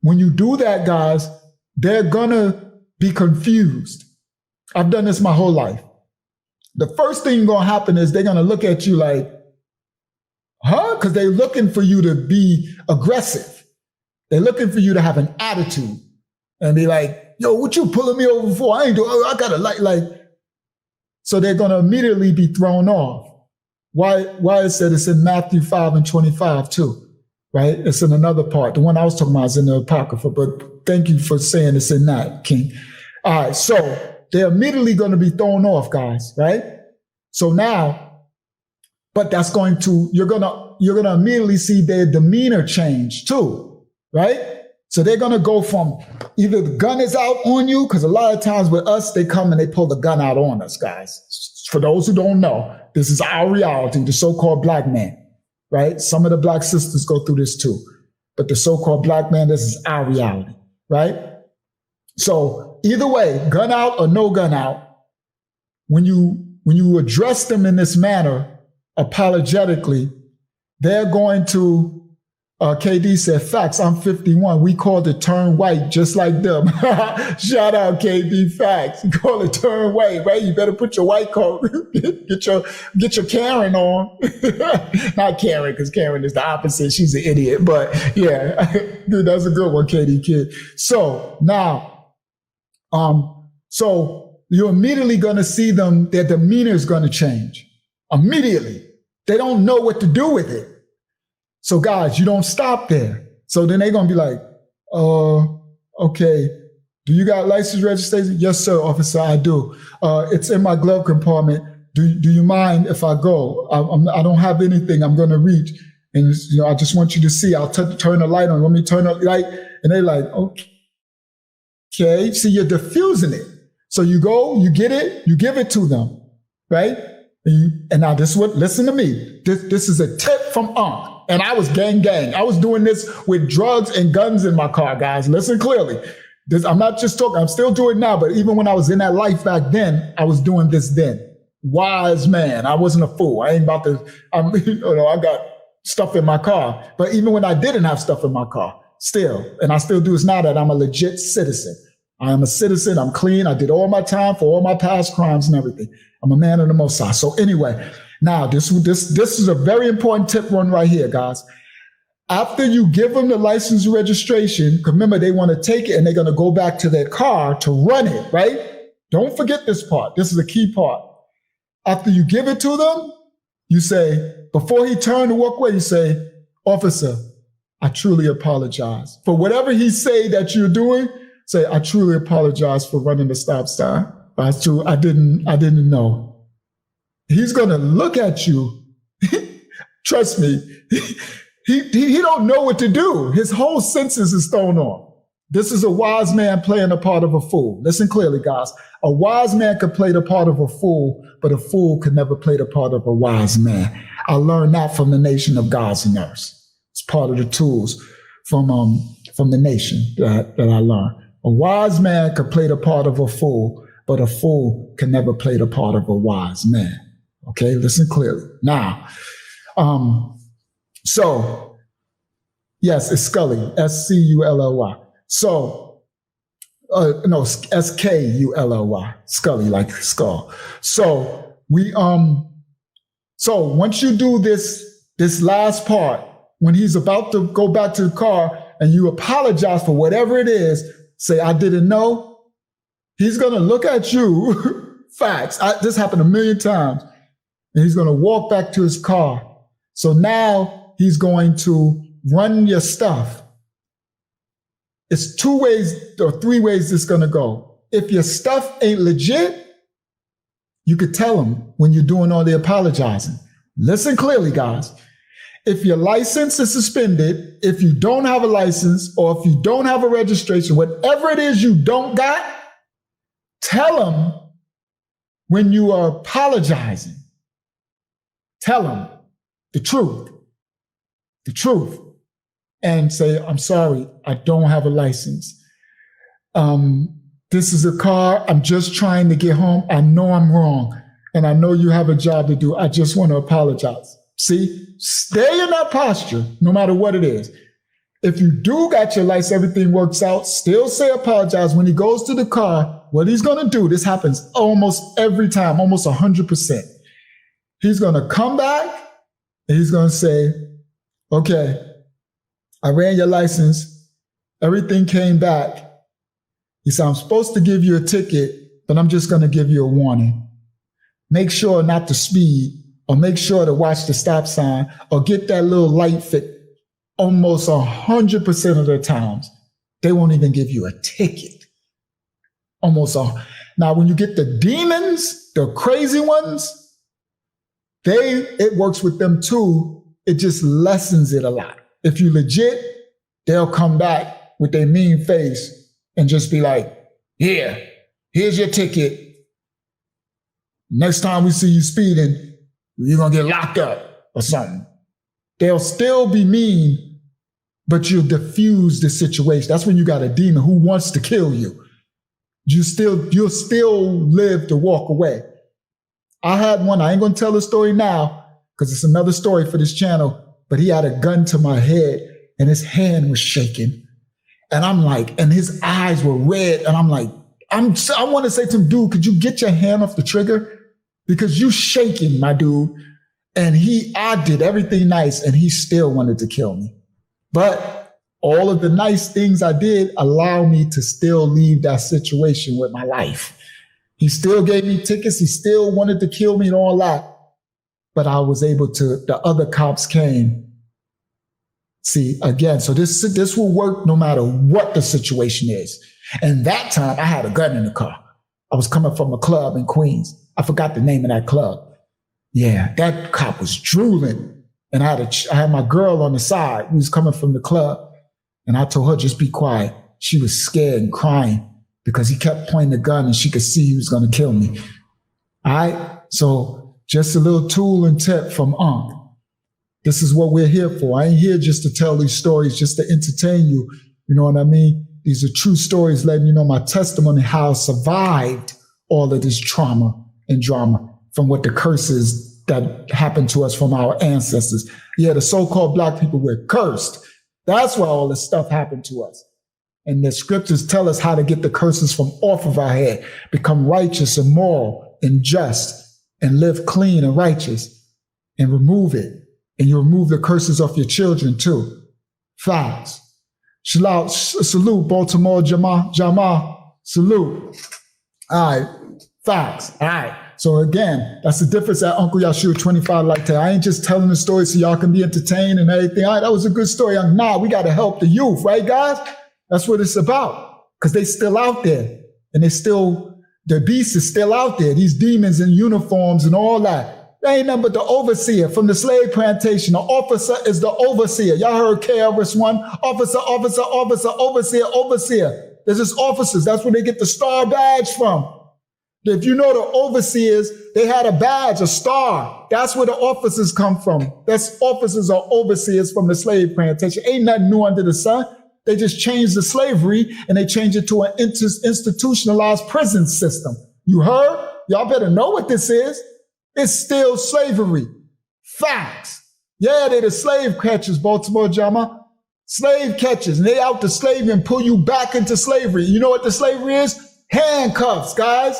S1: When you do that, guys, they're gonna be confused. I've done this my whole life. The first thing gonna happen is they're gonna look at you like, huh? Because they're looking for you to be aggressive. They're looking for you to have an attitude and be like, yo, what you pulling me over for? I ain't doing, I gotta like. So they're gonna immediately be thrown off. Why it said it's in Matthew 5:25 too, right? It's in another part. The one I was talking about is in the Apocrypha, but thank you for saying it's in that, King. All right, so they're immediately going to be thrown off, guys, right? So now, but that's going to, you're gonna immediately see their demeanor change too, right? So they're gonna go from either the gun is out on you, because a lot of times with us, they come and they pull the gun out on us, guys. For those who don't know, this is our reality, the so-called black man, right? Some of the black sisters go through this too, but the so-called black man, this is our reality, right? So either way, gun out or no gun out, when you address them in this manner, apologetically, they're going to, KD said, facts, I'm 51. We called it turn white, just like them. Shout out KD, facts. You call it turn white, right? You better put your white coat, get your Karen on. Not Karen, because Karen is the opposite. She's an idiot, but yeah, dude, that's a good one, KD kid. So now, so you're immediately going to see them, their demeanor is going to change immediately. They don't know what to do with it. So guys, you don't stop there. So then they're going to be like, okay, do you got license registration? Yes, sir, officer, I do. It's in my glove compartment. Do you mind if I go? I don't have anything I'm going to reach. And I just want you to see, I'll turn the light on. Let me turn the light. And they're like, okay. See, you're diffusing it. So you go, you get it, you give it to them, right? And now this is what, listen to me. This is a tip from Unc. And I was gang. I was doing this with drugs and guns in my car, guys. Listen clearly. I'm not just talking, I'm still doing it now, but even when I was in that life back then, I was doing this then. Wise man. I wasn't a fool. I ain't about to, I got stuff in my car. But even when I didn't have stuff in my car, still, and I still do this now that I'm a legit citizen. I am a citizen. I'm clean. I did all my time for all my past crimes and everything. I'm a man of the Most High. So anyway, now this is a very important tip one right here, guys. After you give them the license registration, remember they want to take it and they're going to go back to their car to run it, right? Don't forget this part. This is a key part. After you give it to them, you say, before he turned to walk away, you say, officer, I truly apologize. For whatever he say that you're doing, say, I truly apologize for running the stop sign. That's true. I didn't know. He's going to look at you. Trust me. He don't know what to do. His whole senses is thrown off. This is a wise man playing the part of a fool. Listen clearly, guys. A wise man could play the part of a fool, but a fool could never play the part of a wise man. I learned that from the nation of God's nurse. It's part of the tools from the nation that I learned. A wise man could play the part of a fool, but a fool can never play the part of a wise man. Okay, listen clearly. Now, so, yes, it's Scully, S-C-U-L-L-Y. So, no, S-K-U-L-L-Y, Scully, like skull. So, so once you do this last part, when he's about to go back to the car and you apologize for whatever it is, say, I didn't know, he's going to look at you, facts, this happened a million times, and he's going to walk back to his car. So now he's going to run your stuff. It's 2 ways or 3 ways it's going to go. If your stuff ain't legit, you could tell him when you're doing all the apologizing. Listen clearly, guys. If your license is suspended, if you don't have a license, or if you don't have a registration, whatever it is you don't got, tell him when you are apologizing. Tell him the truth, and say, I'm sorry, I don't have a license. This is a car. I'm just trying to get home. I know I'm wrong, and I know you have a job to do. I just want to apologize. See, stay in that posture, no matter what it is. If you do got your license, everything works out, still say apologize. When he goes to the car, what he's going to do, this happens almost every time, almost 100%. He's going to come back and he's going to say, okay, I ran your license. Everything came back. He said, I'm supposed to give you a ticket, but I'm just going to give you a warning. Make sure not to speed, or make sure to watch the stop sign, or get that little light fit. Almost 100% of the times, they won't even give you a ticket. Almost all. Now, when you get the demons, the crazy ones, it works with them too. It just lessens it a lot. If you legit, they'll come back with their mean face and just be like, here's your ticket. Next time we see you speeding, you're going to get locked up or something. They'll still be mean, but you'll diffuse the situation. That's when you got a demon who wants to kill you. You'll still live to walk away. I had one, I ain't gonna tell the story now, because it's another story for this channel, but he had a gun to my head and his hand was shaking. And I'm like, and his eyes were red. And I'm like, I want to say to him, dude, could you get your hand off the trigger? Because you shaking, my dude. And I did everything nice and he still wanted to kill me. But all of the nice things I did allow me to still leave that situation with my life. He still gave me tickets. He still wanted to kill me and all that. But I was able to, the other cops came. See, again, so this will work no matter what the situation is. And that time I had a gun in the car. I was coming from a club in Queens. I forgot the name of that club. Yeah, that cop was drooling. And I had my girl on the side who was coming from the club. And I told her, just be quiet. She was scared and crying because he kept pointing the gun and she could see he was going to kill me. All right. So just a little tool and tip from Unc. This is what we're here for. I ain't here just to tell these stories, just to entertain you. You know what I mean? These are true stories letting you know my testimony, how I survived all of this trauma and drama from what the curses that happened to us from our ancestors. Yeah, the so-called Black people were cursed. That's why all this stuff happened to us. And the scriptures tell us how to get the curses from off of our head, become righteous and moral and just, and live clean and righteous, and remove it. And you remove the curses off your children too. Facts. Salute, Baltimore, Jamal. Salute. All right. Facts. All right. So again, that's the difference at Uncle Yahshua 25 like that. I ain't just telling the story so y'all can be entertained and everything. All right, that was a good story. Nah, we got to help the youth, right, guys? That's what it's about. Because they still out there. And the beast is still out there. These demons in uniforms and all that. They ain't nothing but the overseer from the slave plantation. The officer is the overseer. Y'all heard KRS-One? Officer, overseer. There's just officers. That's where they get the star badge from. If you know the overseers, they had a badge, a star. That's where the officers come from. That's officers or overseers from the slave plantation. Ain't nothing new under the sun. They just changed the slavery and they changed it to an institutionalized prison system. You heard? Y'all better know what this is. It's still slavery. Facts. Yeah, they the slave catchers, Baltimore Jama. Slave catchers. And they out to slave you and pull you back into slavery. You know what the slavery is? Handcuffs, guys.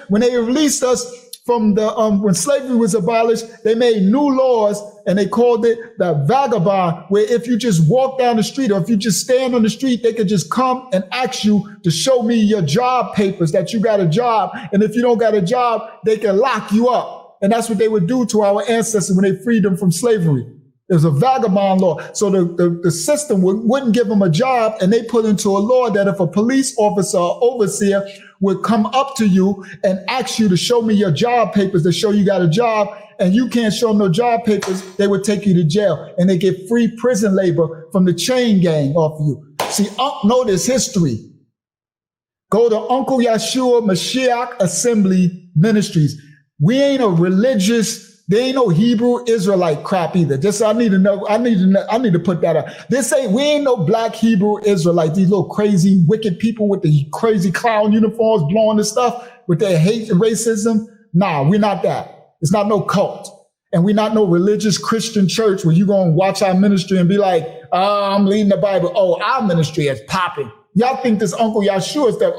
S1: When they released us from the when slavery was abolished, they made new laws and they called it the vagabond, where if you just walk down the street or if you just stand on the street, they could just come and ask you to show me your job papers that you got a job. And if you don't got a job, they can lock you up. And that's what they would do to our ancestors when they freed them from slavery. It was a vagabond law. So the system wouldn't give them a job, and they put into a law that if a police officer or overseer would come up to you and ask you to show me your job papers to show you got a job, and you can't show them no job papers, they would take you to jail, and they get free prison labor from the chain gang off you. See, know this history. Go to Uncle Yahshua Mashiach Assembly Ministries. We ain't a religious. There ain't no Hebrew Israelite crap either. Just I need to put that out. We ain't no black Hebrew Israelite. These little crazy, wicked people with the crazy clown uniforms blowing the stuff with their hate and racism. Nah, we're not that. It's not no cult. And we're not no religious Christian church where you going to watch our ministry and be like, I'm leading the Bible. Oh, our ministry is popping. Y'all think this Uncle Yahshua stuff,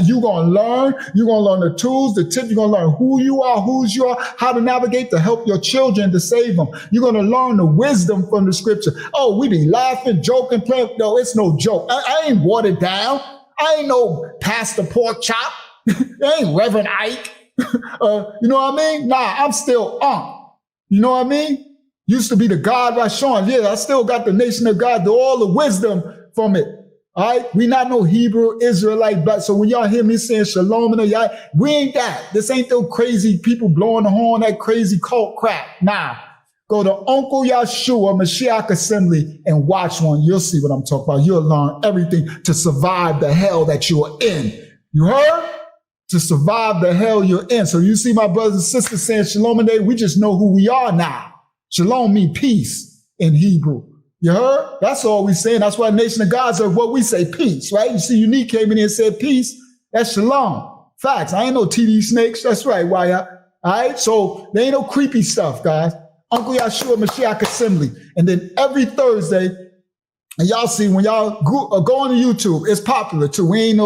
S1: you're going to learn. You're going to learn the tools, the tips. You're going to learn who you are, whose you are, how to navigate to help your children to save them. You're going to learn the wisdom from the scripture. Oh, we be laughing, joking, playing. No, it's no joke. I ain't watered down. I ain't no Pastor Pork Chop. I ain't Reverend Ike. You know what I mean? Nah, I'm still You know what I mean? Used to be the God Rashon. Yeah, I still got the nation of God, all the wisdom from it. All right, we not no Hebrew, Israelite, but so when y'all hear me saying shalom and y'all, we ain't that. This ain't those crazy people blowing the horn, that crazy cult crap. Nah, go to Uncle Yahshua Mashiach Assembly and watch one. You'll see what I'm talking about. You'll learn everything to survive the hell that you're in. You heard? To survive the hell you're in. So you see my brothers and sisters saying shalom and we just know who we are now. Shalom means peace in Hebrew. You heard? That's all we saying. That's why Nation of God's are what we say, peace, right? You see, Unique came in here and said peace. That's shalom. Facts. I ain't no TD snakes. That's right, why? All right? So there ain't no creepy stuff, guys. Uncle Yahshua Mashiach Assembly. And then every Thursday, and y'all see when y'all go on to YouTube, it's popular too. We ain't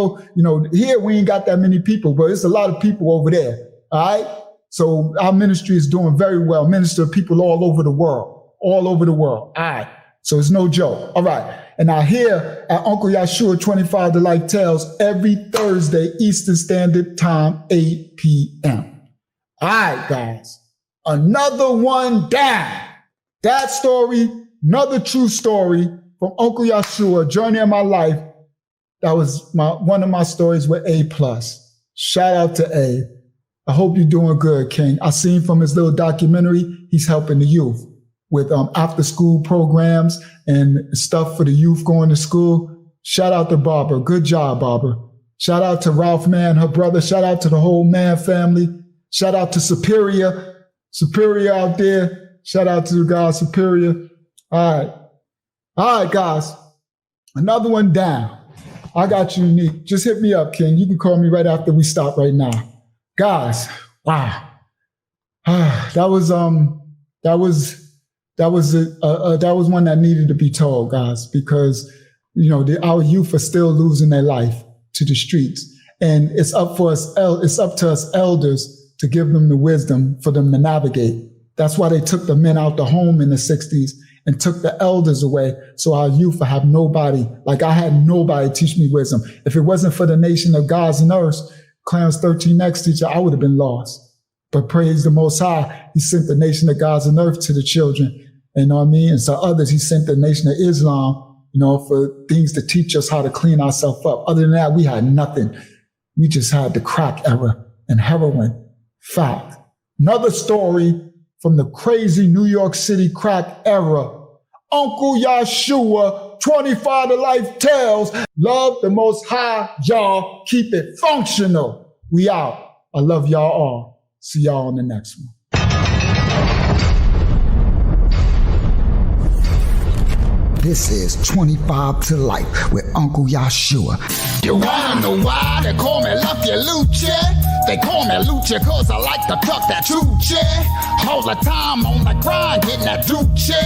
S1: here we ain't got that many people, but it's a lot of people over there. All right? So our ministry is doing very well. Minister to people all over the world. All right. So it's no joke. All right. And I hear at Uncle Yahshua 25 to Life Tales every Thursday, Eastern Standard Time, 8 p.m. All right, guys. Another one down. That story, another true story from Uncle Yahshua, Journey of My Life. That was one of my stories with A+. Shout out to A. I hope you're doing good, King. I seen from his little documentary, he's helping the youth with after school programs and stuff for the youth going to school. Shout out to Barbara. Good job, Barbara. Shout out to Ralph Mann, her brother. Shout out to the whole Mann family. Shout out to Superior out there. Shout out to the guy Superior. All right, guys. Another one down. I got you, Unique. Just hit me up, King. You can call me right after we stop right now. Guys, wow. That was one that needed to be told, guys, because, our youth are still losing their life to the streets. And it's up to us elders to give them the wisdom for them to navigate. That's why they took the men out the home in the 60s and took the elders away. So our youth will have nobody. Like I had nobody teach me wisdom. If it wasn't for the nation of gods and earths, Clarence 13X teacher, I would have been lost. But praise the Most High, he sent the nation of gods and earth to the children. You know what I mean? And so others, he sent the nation of Islam, for things to teach us how to clean ourselves up. Other than that, we had nothing. We just had the crack era and heroin. Fact. Another story from the crazy New York City crack era. Uncle Yahshua, 25 to Life Tales. Love the Most High, y'all. Keep it functional. We out. I love y'all all. See y'all on the next one. This is 25 to Life with Uncle Yahshua.
S7: You wanna know why they call me Lucky Luce? They call me Luce cause I like to tuck that Tucci. All the time on the grind, getting that Duce.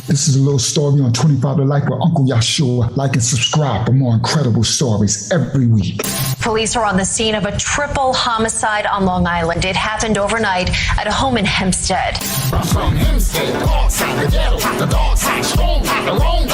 S1: This is a little story on 25 to Life with Uncle Yahshua. Like and subscribe for more incredible stories every week.
S8: Police are on the scene of a triple homicide on Long Island. It happened overnight at a home in Hempstead.
S7: From Hempstead, the dark side, the ghetto, the dark side, strong, the wrong